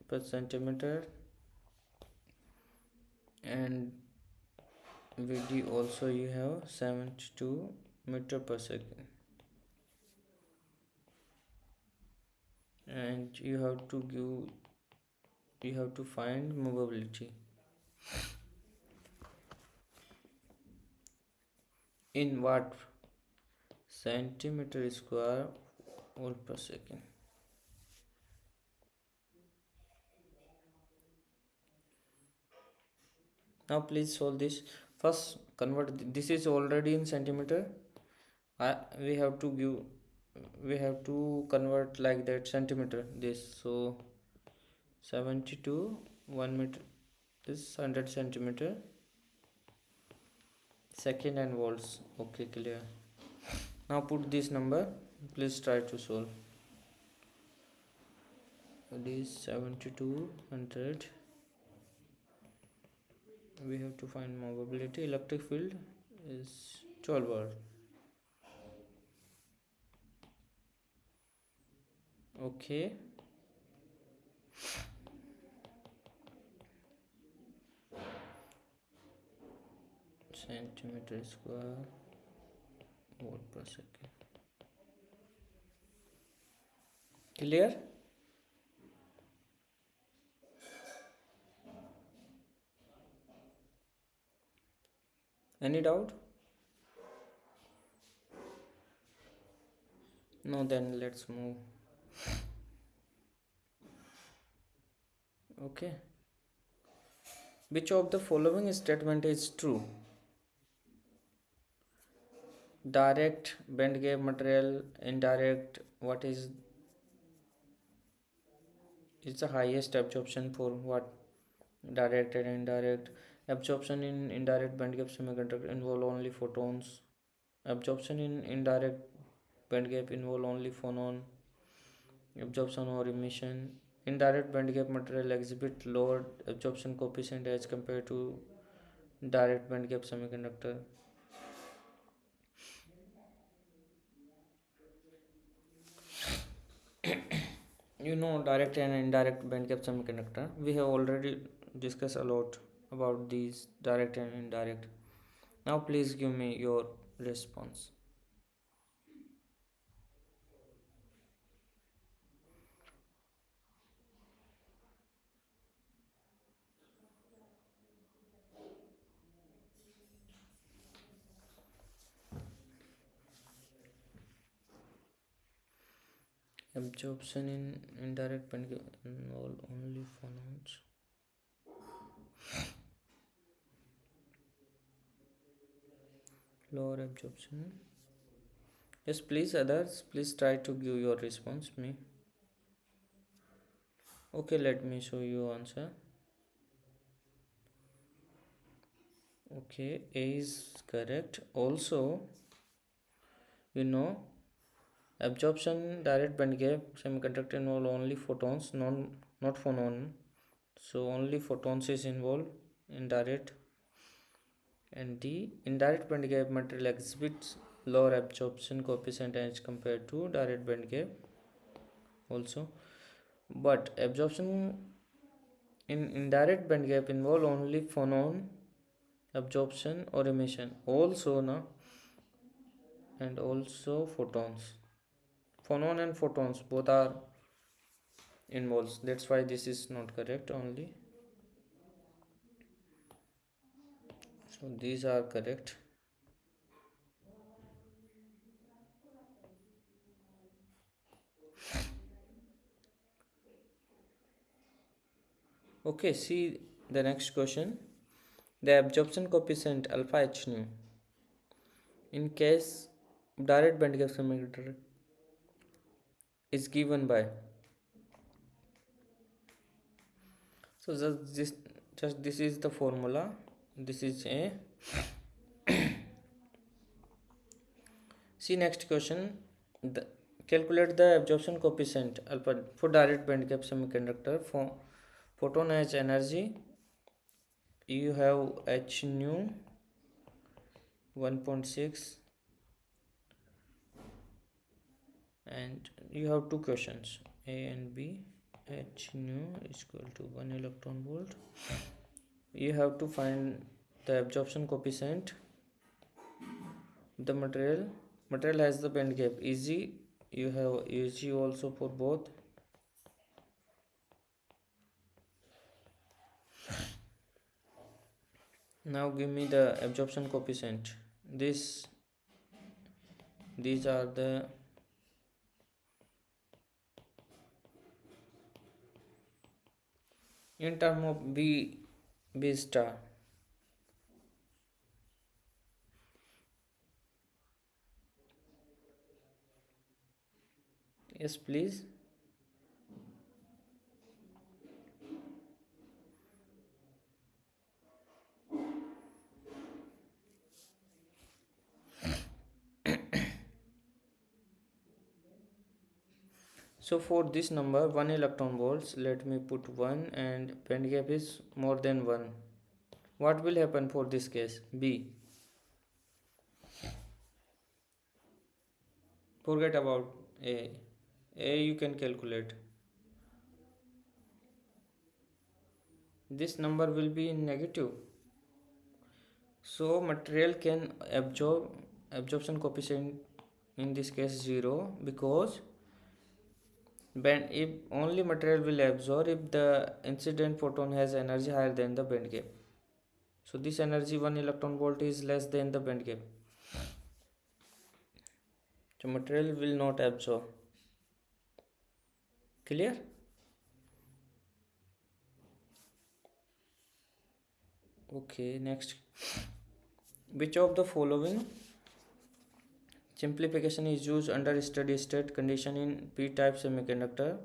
A: per centimeter, and Vd also you have 72 meter per second, and you have to find movability in watt centimeter square volt per second. Now please solve this. First convert this is already in centimeter. We have to convert like that centimeter this. So 72 1 meter is 100 centimeter second and volts. Okay, clear. Now put this number. Please try to solve. It is 7200 we have to find mobility. Electric field is 12 volt. Okay, centimeter square volt per second. Clear? Any doubt? No, then let's move. Okay, which of the following statement is true? Direct band gap material, indirect, what is the highest absorption for what? Direct and indirect. Absorption in indirect band gap semiconductor involve only photons. Absorption in indirect band gap involve only phonon. Absorption or emission. Indirect band gap material exhibit lower absorption coefficient as compared to direct band gap semiconductor. Direct and indirect band gap semiconductor. We have already discussed a lot about these direct and indirect. Now please give me your response. Absorption in indirect band gap involve only phonons. Lower absorption. Yes, please, others, please try to give your response. Me. Okay, let me show you answer. Okay, A is correct. Also, you know, absorption direct band gap semiconductor involve only photons, not phonon. So only photons is involved in direct. And D, indirect band gap material exhibits lower absorption coefficient as compared to direct band gap also. But absorption in indirect band gap involve only phonon absorption or emission also na, and also photons. Phonon and photons both are involved. That's why this is not correct only. So these are correct. Okay, see the next question. The absorption coefficient alpha h nu in case direct band gap semiconductor is given by. So just this is the formula. This is a. See next question. Calculate the absorption coefficient alpha for direct band gap semiconductor. For photon has energy. You have h nu 1.6, and you have two questions A and B. H nu is equal to 1 electron volt. You have to find the absorption coefficient. The material has the band gap easy. You have easy also for both. Now give me the absorption coefficient. These are the in term of B star. Yes, please. So for this number 1 electron volts, let me put 1 and band gap is more than 1. What will happen for this case? B. Forget about A. A you can calculate. This number will be negative. So material can absorption coefficient in this case 0, because band if only material will absorb if the incident photon has energy higher than the band gap. So this energy 1 electron volt is less than the band gap. So material will not absorb. Clear? Okay, next. Which of the following simplification is used under steady state condition in p-type semiconductor?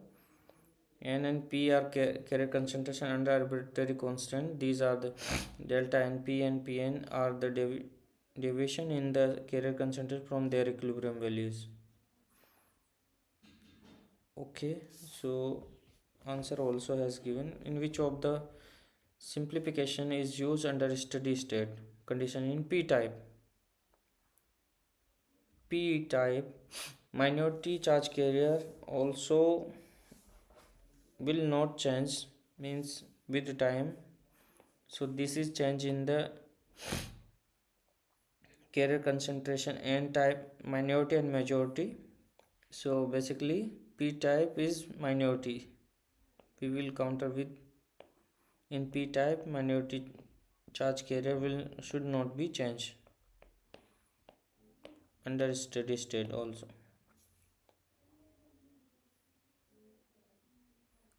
A: N and P are carrier concentration under arbitrary constant. These are the delta NP and Pn are the deviation in the carrier concentration from their equilibrium values. Okay, so answer also has given in which of the simplification is used under steady state condition in p-type. P-type minority charge carrier also will not change, means with time. So this is change in the carrier concentration n type minority and majority. So basically p type is minority. We will counter with in p type minority charge carrier will should not be changed under steady state also.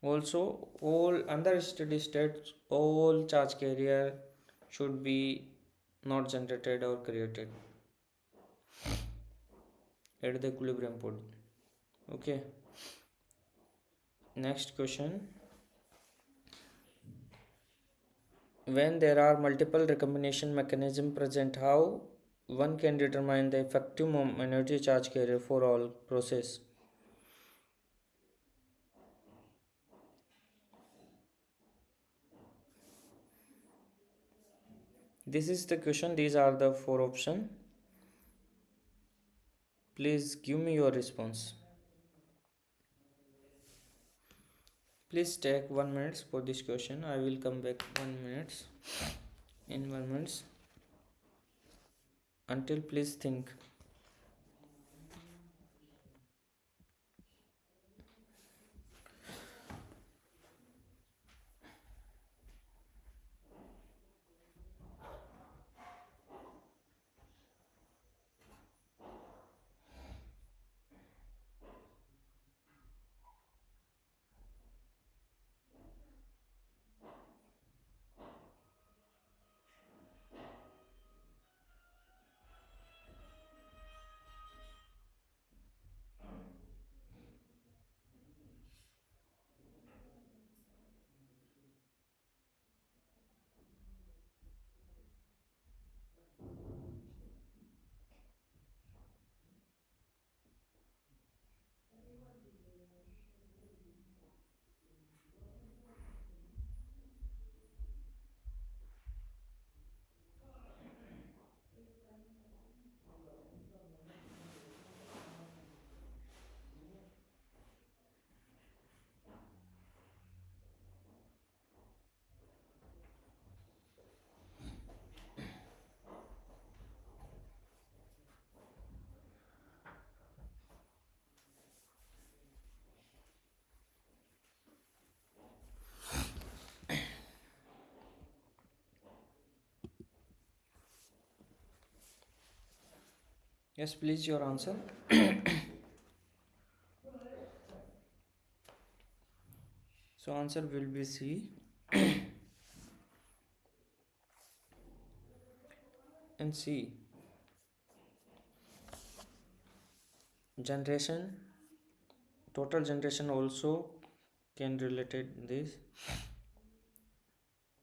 A: Also all under steady state all charge carrier should be not generated or created at the equilibrium point. Okay, next question. When there are multiple recombination mechanism present, how one can determine the effective minority charge carrier for all process? This is the question. These are the four options. Please give me your response. Please take 1 minute for this question. I will come back 1 minute in 1 minute. Until please think. Yes, please your answer. So answer will be C and C. Generation, total generation also can related this.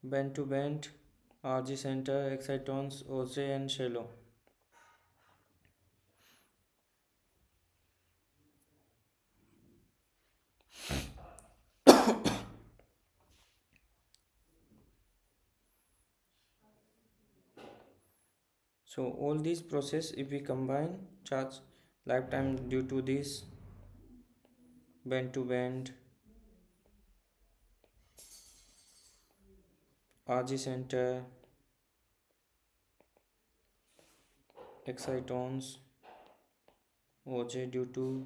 A: Band to band, RG center, excitons, OJ and shallow. So all these process, if we combine charge lifetime due to this bend to bend, RG center, excitons, OJ due to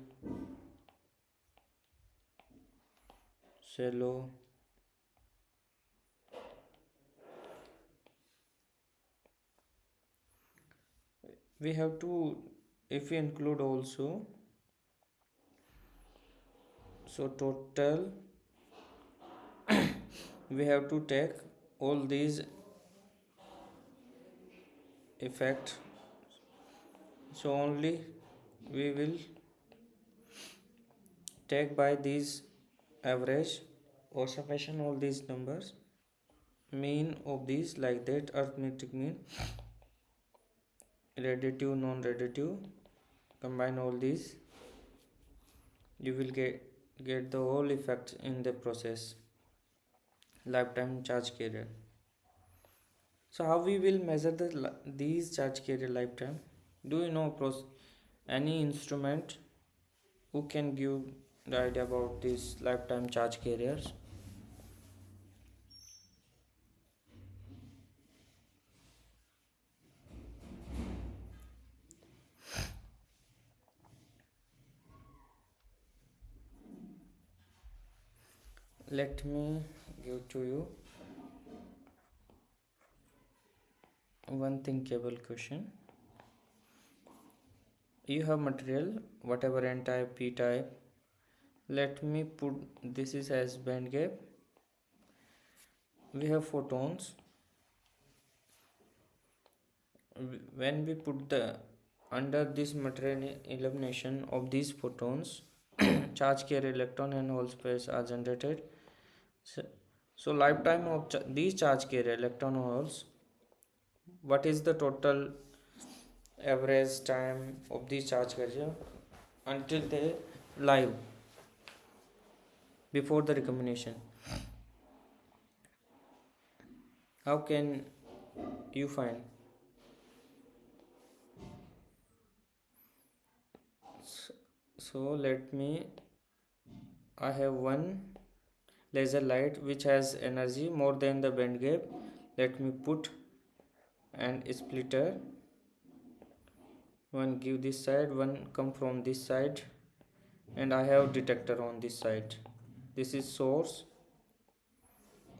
A: shallow, we have to, if we include also, so total we have to take all these effect, so only we will take by these average or summation all these numbers, mean of these like that, arithmetic mean, radiative non-radiative, combine all these, you will get the whole effect in the process lifetime charge carrier. So how we will measure these charge carrier lifetime? Do you know any instrument who can give the idea about these lifetime charge carriers? Let me give to you one thinkable question. You have material whatever n type, p type, let me put this is as band gap, we have photons. When we put the under this material elimination of these photons, charge carrier electron and hole space are generated. So lifetime of these charge carrier electron holes, what is the total average time of these charge carrier until they live before the recombination? How can you find? So let me, I have one laser light which has energy more than the band gap. Let me put and splitter, one give this side, one come from this side, and I have detector on this side. This is source,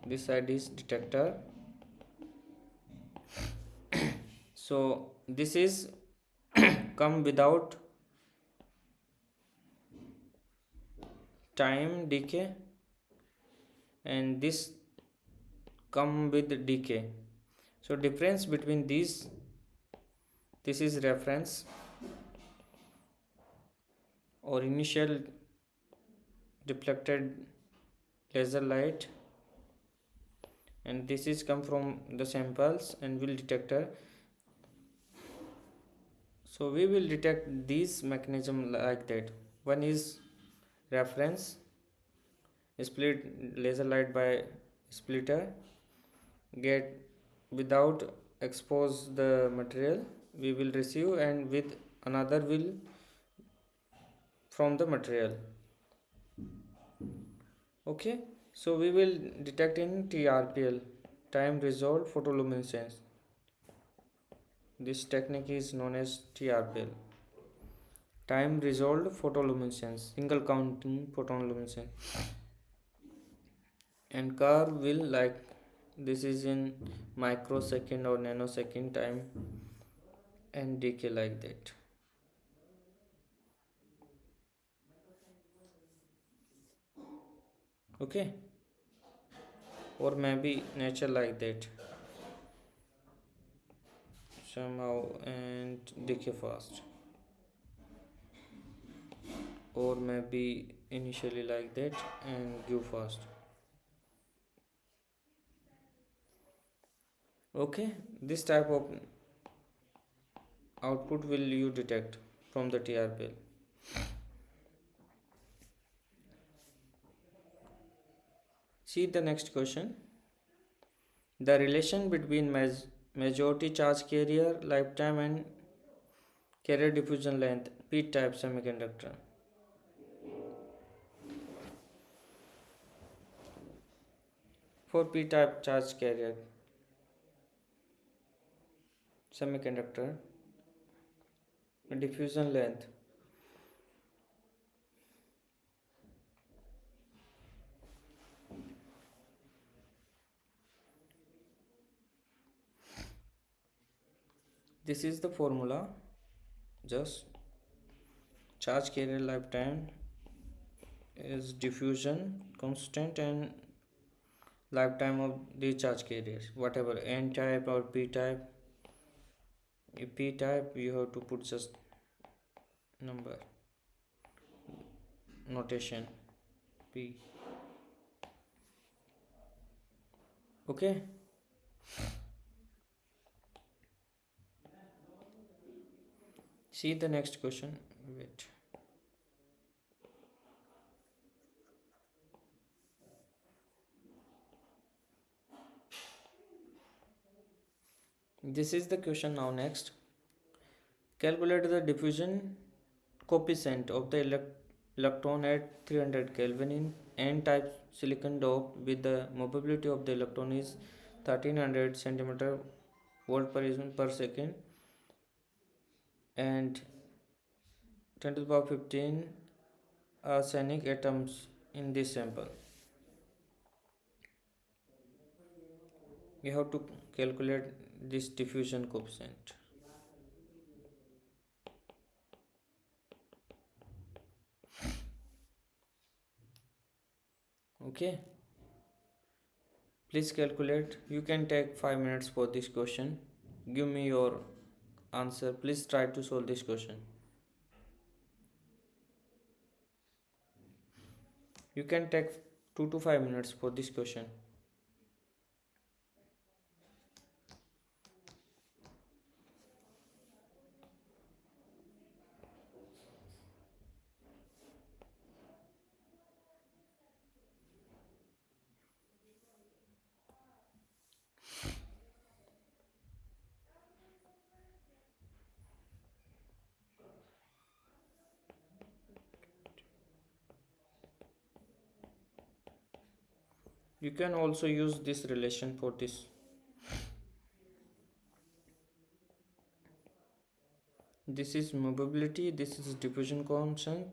A: this side is detector. So this is come without time decay, and this come with decay. So difference between these, this is reference or initial deflected laser light, and this is come from the samples and will detector. So we will detect these mechanism like that. One is reference, split laser light by splitter, get without expose the material we will receive, and with another will from the material. Okay, so we will detect in TRPL, time resolved photoluminescence. This technique is known as TRPL, time resolved photoluminescence, single counting photoluminescence. And curve will like this is in microsecond or nanosecond time, and decay like that. Okay, or maybe nature like that somehow and decay fast, or maybe initially like that and give fast. Okay, this type of output will you detect from the TRPL. See the next question. The relation between majority charge carrier, lifetime and carrier diffusion length, p-type semiconductor. For p-type charge carrier semiconductor, diffusion length, this is the formula. Just charge carrier lifetime is diffusion constant and lifetime of the charge carriers, whatever n type or p type. If p type, you have to put just number notation p. Okay, see the next question. Wait, this is the question now. Next, calculate the diffusion coefficient of the electron at 300 Kelvin in n-type silicon dope with the mobility of the electron is 1300 centimeter volt per second and 10 to the power 15 arsenic atoms in this sample. You have to calculate this diffusion coefficient. Okay, please calculate. You can take 5 minutes for this question. Give me your answer. Please try to solve this question. You can take 2 to 5 minutes for this question. You can also use this relation for this. This is movability, this is diffusion constant,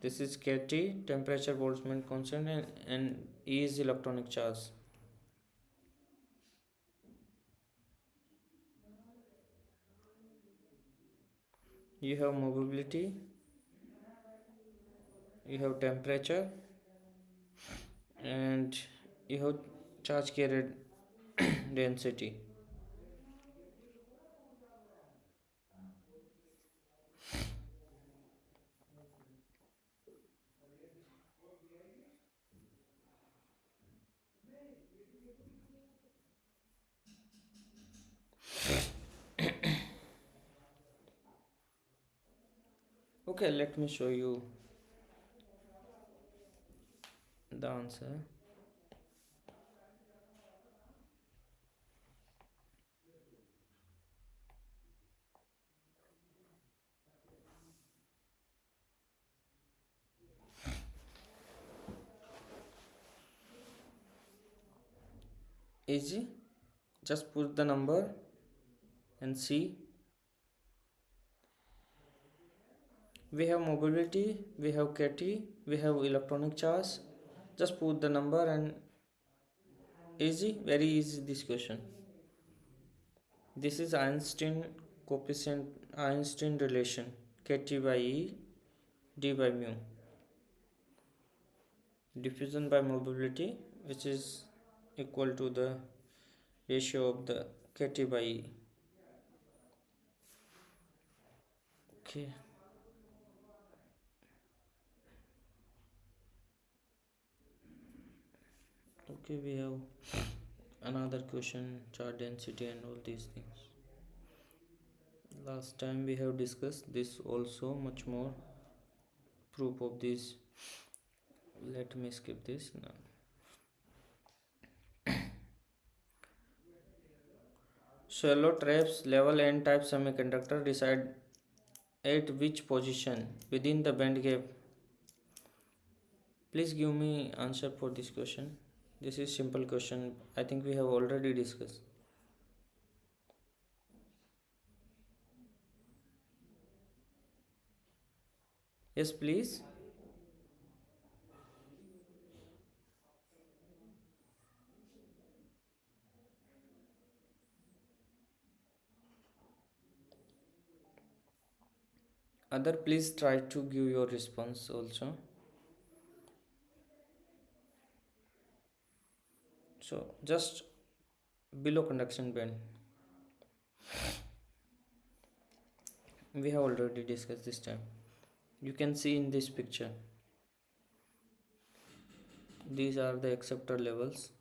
A: this is KT, temperature Boltzmann constant, and E is electronic charge. You have movability, you have temperature, and you have charge carrier density. Okay, let me show you the answer. Easy, just put the number and see. We have mobility, we have KT, we have electronic charge. Just put the number and easy, very easy this question. This is Einstein coefficient, Einstein relation, KT by E, D by mu. Diffusion by mobility, which is equal to the ratio of the KT by E. Okay. Okay, we have another question, charge density and all these things. Last time we have discussed this also, much more proof of this. Let me skip this now. Shallow traps level n type semiconductor reside at which position within the band gap? Please give me answer for this question. This is simple question. I think we have already discussed. Yes, please. Other, please try to give your response also. So just below conduction band. We have already discussed this time. You can see in this picture. These are the acceptor levels.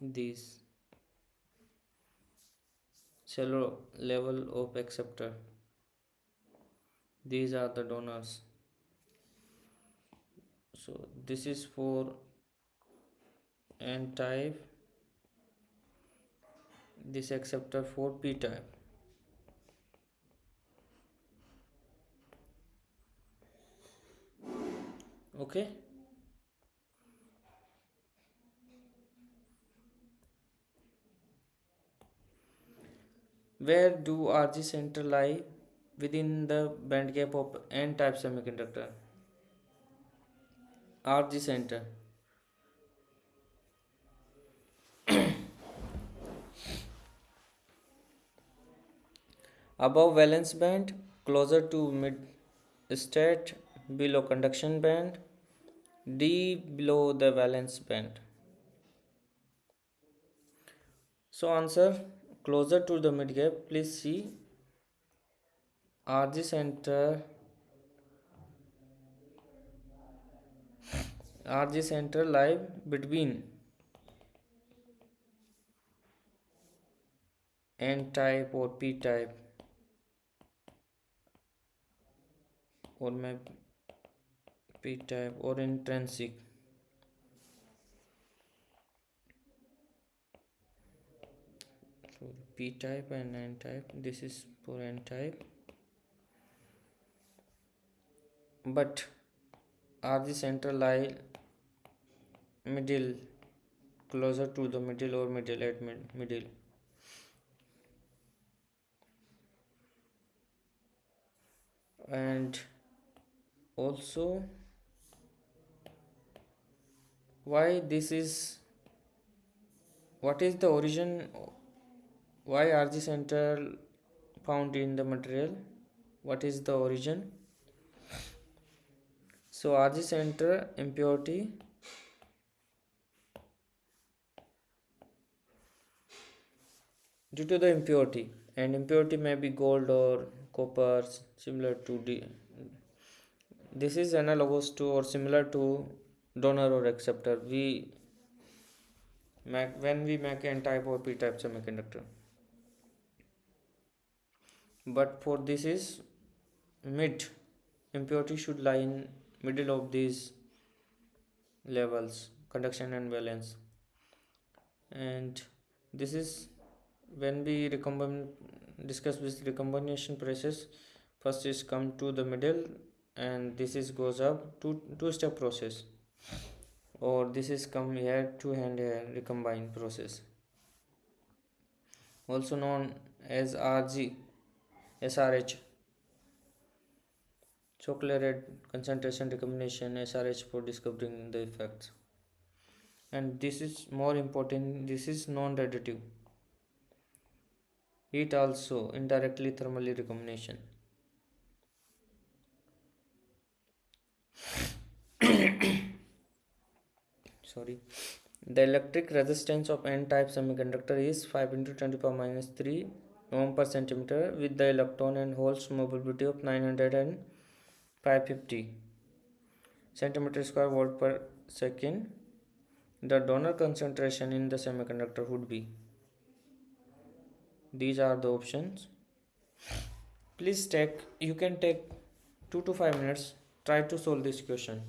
A: These shallow level of acceptor. These are the donors. So this is for N type. This acceptor for P type. Okay. Where do RG center lie within the band gap of N type semiconductor? RG center. Above valence band, closer to mid state, below conduction band, D below the valence band. So answer closer to the mid gap. Please see RG center lie between N type or P type, or maybe P type or intrinsic. So P type and N type. This is for N type. But RG center lie middle, closer to the middle or middle at middle. And also, why this is, what is the origin, why RG center found in the material, what is the origin? So RG center impurity, due to the impurity, and impurity may be gold or copper, similar to this is analogous to or similar to donor or acceptor when we make N type or P type semiconductor. But for this is mid, impurity should lie in middle of these levels, conduction and valence. And this is when we discuss this recombination process. First is come to the middle, and this is goes up to two-step process, or this is come here to hand here recombine process, also known as SRH, chocolate concentration recombination, SRH, for discovering the effects. And this is more important, this is non-radiative. It also indirectly thermally recombination. Sorry. The electric resistance of N-type semiconductor is 5 into 10 to the power minus 3 ohm per centimeter, with the electron and holes mobility of 900 and 550 centimeter square volt per second. The donor concentration in the semiconductor would be, these are the options. Please take, you can take 2 to 5 minutes, try to solve this question.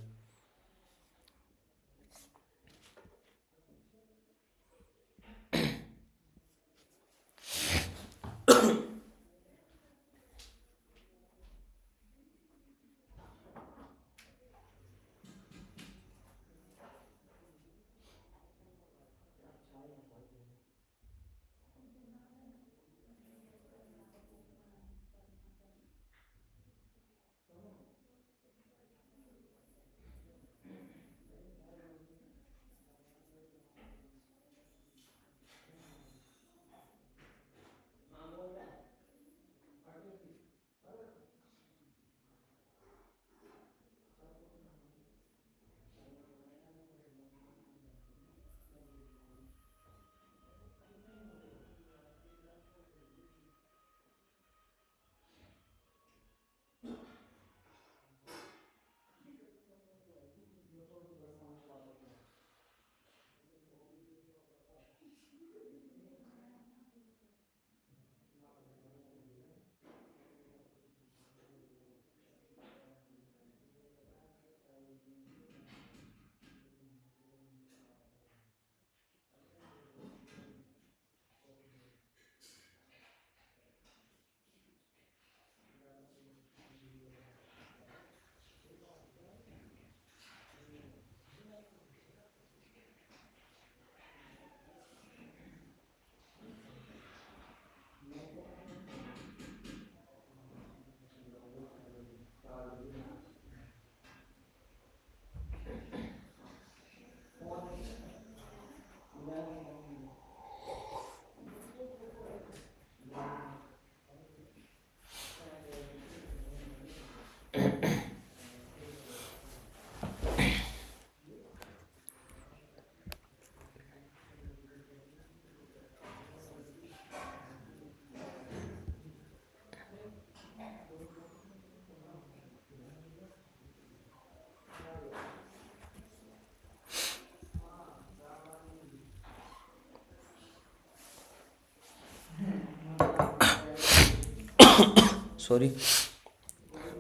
A: Sorry.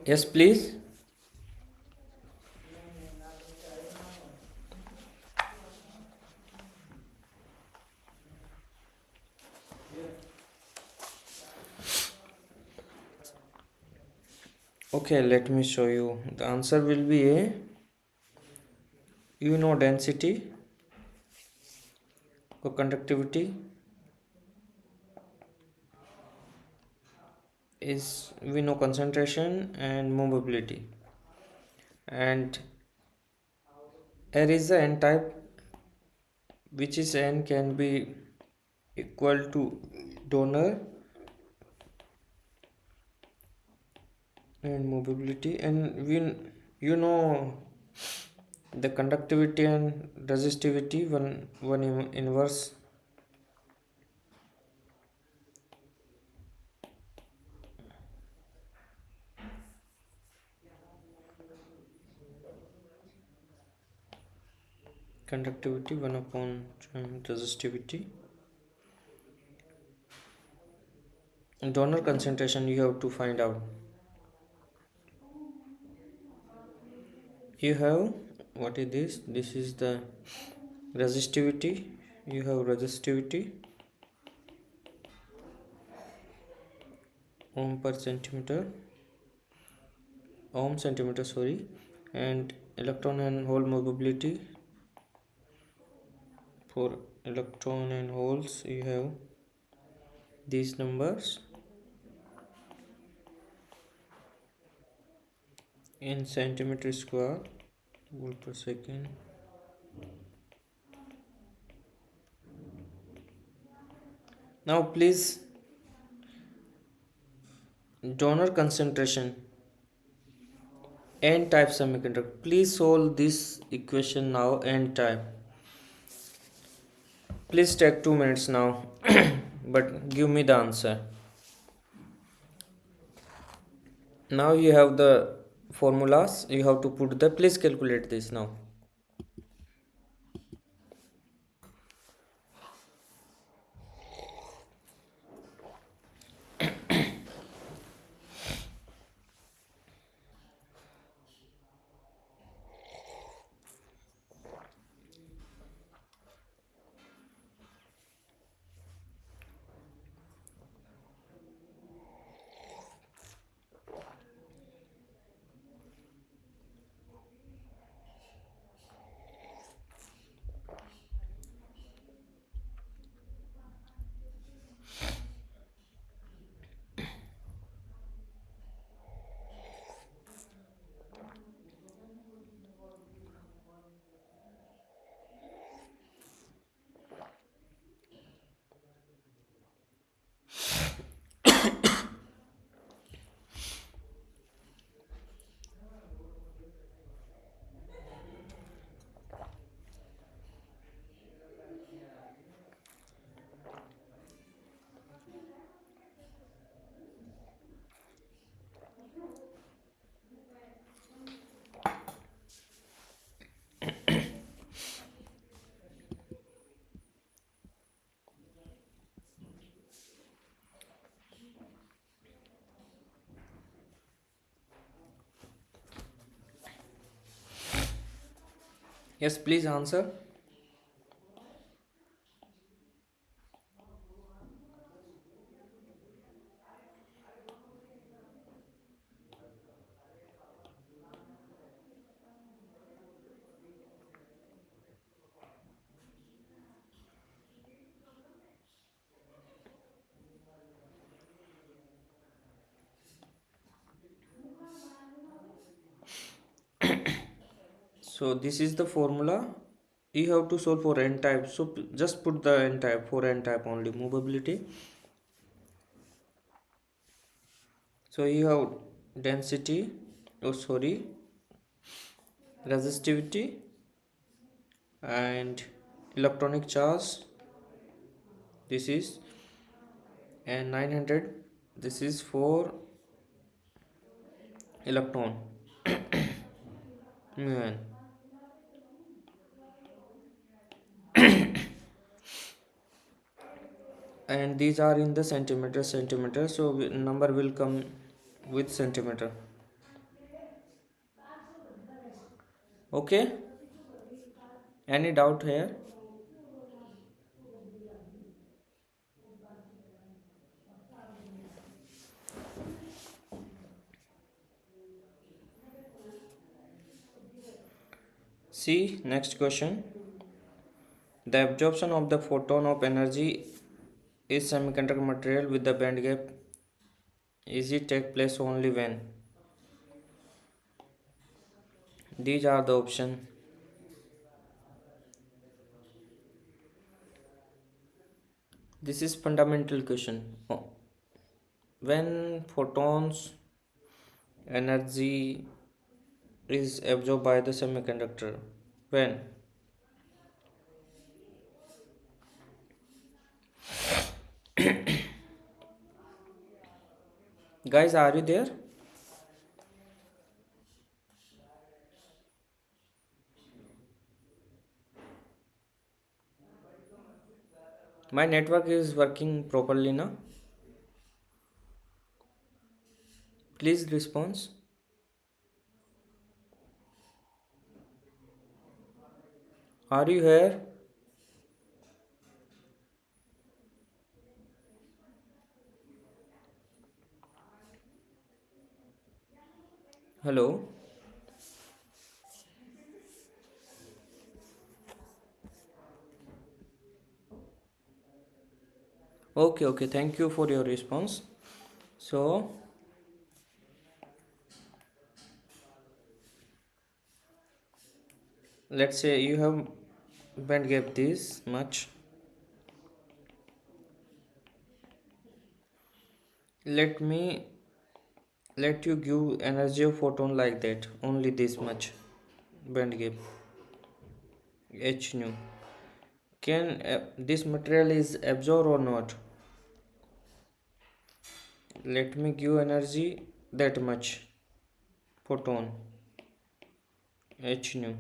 A: Yes, please. Okay, let me show you. The answer will be a, density or conductivity is, we know concentration and movability, and air is the n type, which is n can be equal to donor and movability, and we, you know, the conductivity and resistivity, one inverse. Conductivity 1 upon resistivity. Donor concentration you have to find out. You have, what is this? This is the resistivity. You have resistivity, ohm per centimeter, ohm centimeter, sorry, and electron and hole mobility. For electron and holes you have these numbers in centimeter square volt per second. Now please, donor concentration, n type semiconductor. Please solve this equation now, n type. Please take 2 minutes now, but give me the answer. Now you have the formulas, you have to put the, please calculate this now. Yes, please answer. So this is the formula. You have to solve for n type. So just put the n type, for n type only, movability. So you have density oh sorry, resistivity and electronic charge. This is and 900. This is for electron mu. And these are in the centimeter, so number will come with centimeter. Okay, any doubt here? See next question. The absorption of the photon of energy is semiconductor material with the band gap is it take place only when? These are the option. This is fundamental question. When photons energy is absorbed by the semiconductor, when? Guys, are you there? My network is working properly now. Please response. Are you here? Hello. Okay, okay. Thank you for your response. So, let's say you have band gap this much. Let you give energy of photon like that. Only this much band gap. H nu. Can this material is absorb or not? Let me give energy that much photon H nu.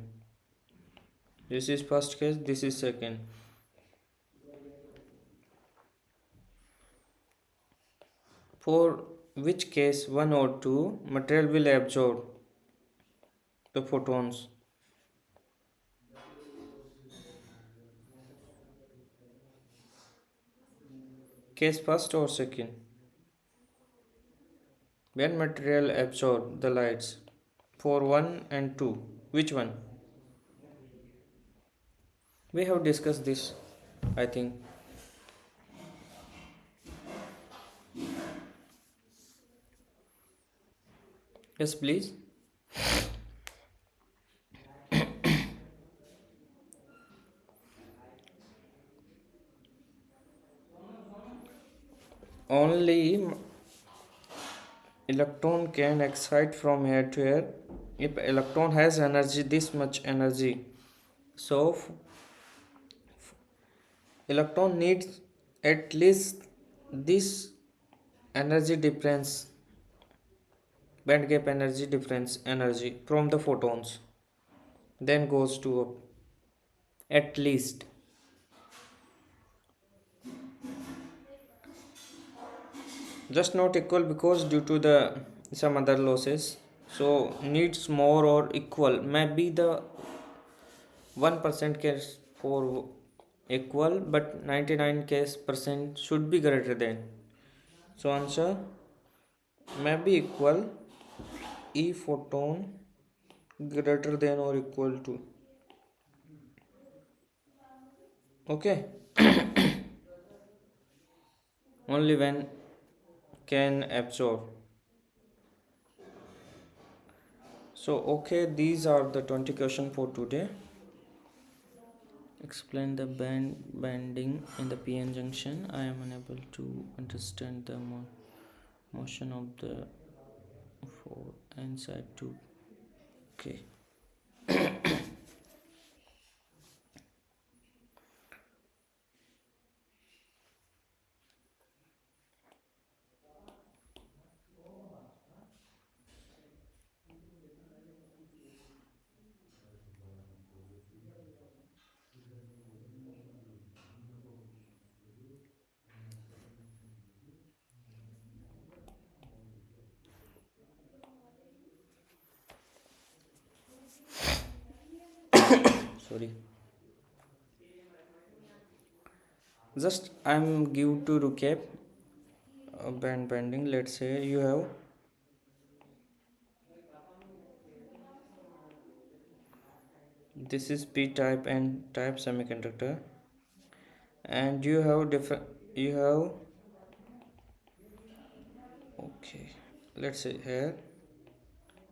A: This is first case, this is second. For which case 1 or 2 material will absorb the photons? Case first or second? When material absorb the lights for 1 and 2, which one? We have discussed this, I think. Yes, please. Only electron can excite from here to here. If electron has energy, this much energy, so electron needs at least this energy difference, band gap energy difference energy from the photons, then goes to up. At least just not equal because due to the some other losses, so needs more or equal, maybe the 1% case for equal, but 99 case percent should be greater than. So answer may be equal E photon greater than or equal to. Okay. Only when can absorb. So okay, these are the 20 questions for today. Explain the bending in the PN junction. I am unable to understand the motion of the 4 and side 2. Okay. Sorry. Just I'm give to recap band bending. Let's say you have this is p type and type semiconductor, and you have different, you have, okay, let's say here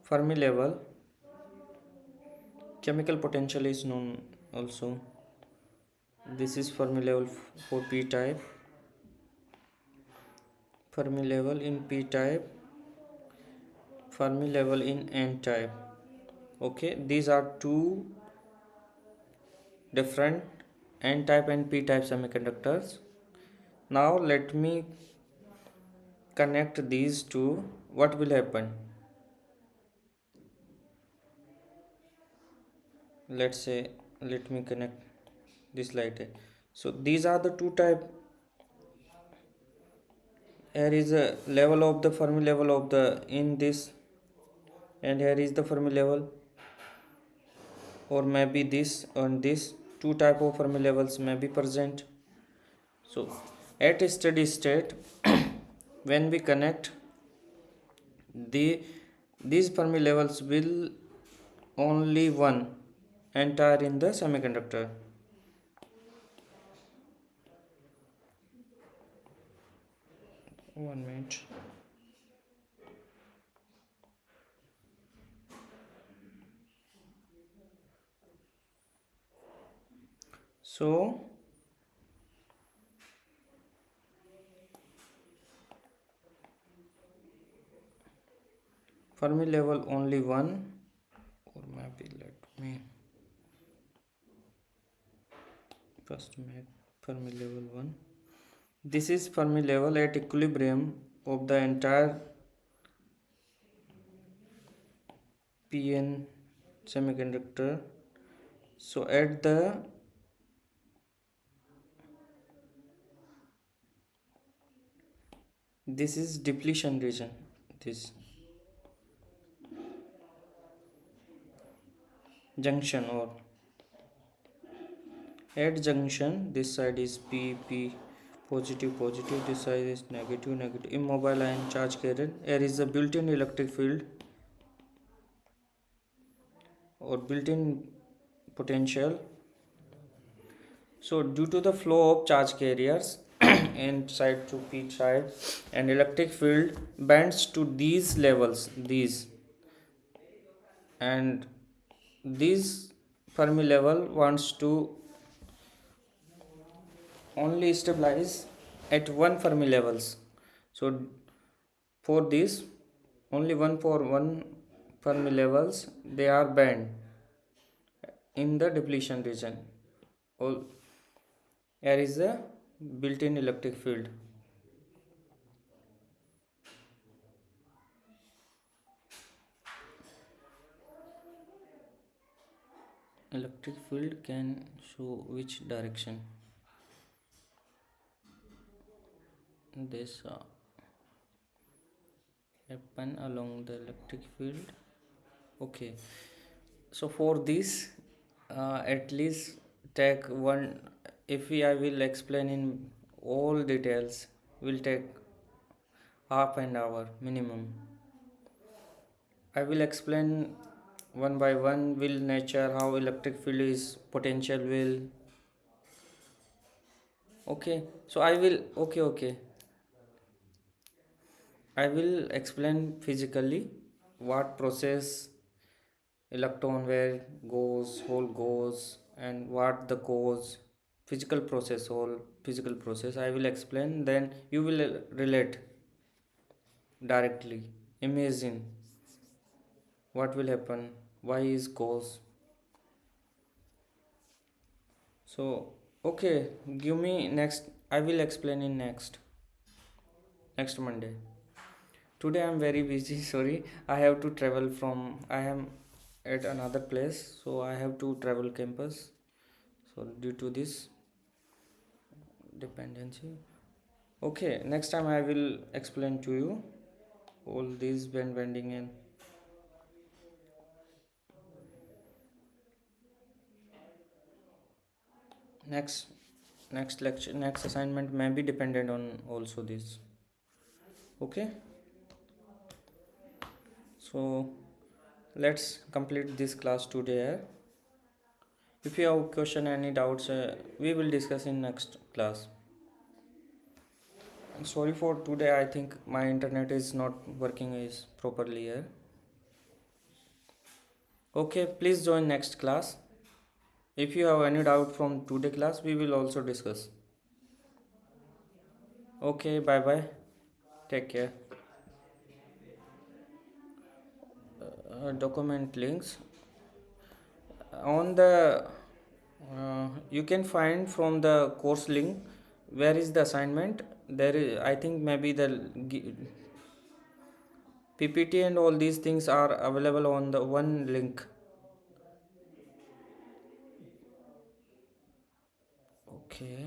A: Fermi level, chemical potential is known also. This is Fermi level for p type, Fermi level in p type, Fermi level in n type. Okay, these are two different n type and p type semiconductors. Now let me connect these two. What will happen? Let's say, let me connect this light. So these are the two type. Here is a level of the Fermi level of the in this, and here is the Fermi level, or maybe this and this. Two type of Fermi levels may be present. So at a steady state, when we connect the these Fermi levels will only one enter in the semiconductor. One minute. So Fermi level only one, or maybe let me first make Fermi level 1. This is Fermi level at equilibrium of the entire PN semiconductor. So at the this is depletion region. This junction, or at junction, this side is P positive positive, this side is negative negative. Immobile ion charge carrier. There is a built-in electric field or built-in potential. So due to the flow of charge carriers and side to p side, and electric field bends to these levels, these, and this Fermi level wants to only stabilize at one Fermi levels. So for this, only one for one Fermi levels, they are bent in the depletion region. All there is a built-in electric field. Electric field can show which direction this happen along the electric field. Okay, so for this, at least take one. If I will explain in all details, will take half an hour minimum. I will explain one by one. Will nature, how electric field is, potential will. Okay, so I will. Okay. I will explain physically what process electron where goes, hole goes, and what the cause, physical process, whole physical process. I will explain. Then you will relate directly. Imagine. what will happen, why is cause. So okay, give me next, I will explain in next Monday. Today I'm very busy. Sorry, I have to travel from, I am at another place, so I have to travel campus. So due to this dependency, okay, next time I will explain to you all these band bending and next next lecture, next assignment may be dependent on also this. Okay, so let's complete this class today. If you have question, any doubts, we will discuss in next class. Sorry for today, I think my internet is not working is properly here. Okay, please join next class. If you have any doubt from today class, we will also discuss. Okay, bye bye, take care. Document links on the you can find from the course link where is the assignment. There is, I think maybe the PPT and all these things are available on the one link. Okay,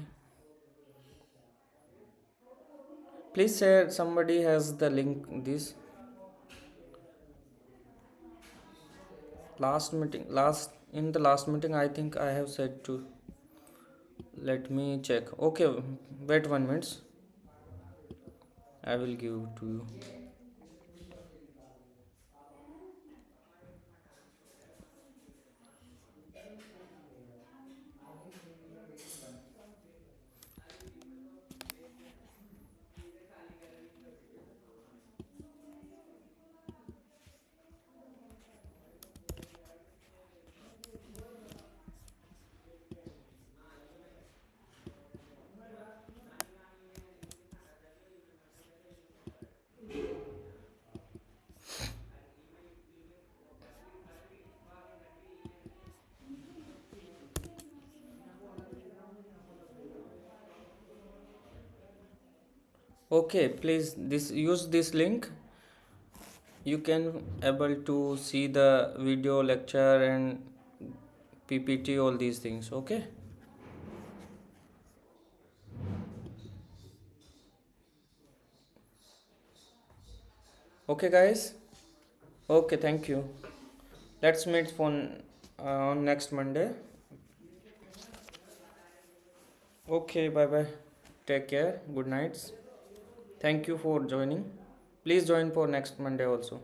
A: please share, somebody has the link this last meeting, last in the last meeting I think I have said to, let me check. Okay, wait 1 minute, I will give to you. Okay, please this use this link, you can able to see the video lecture and PPT, all these things. Okay, okay guys, okay, thank you. Let's meet on next Monday. Okay, bye bye, take care, good nights. Thank you for joining. Please join for next Monday also.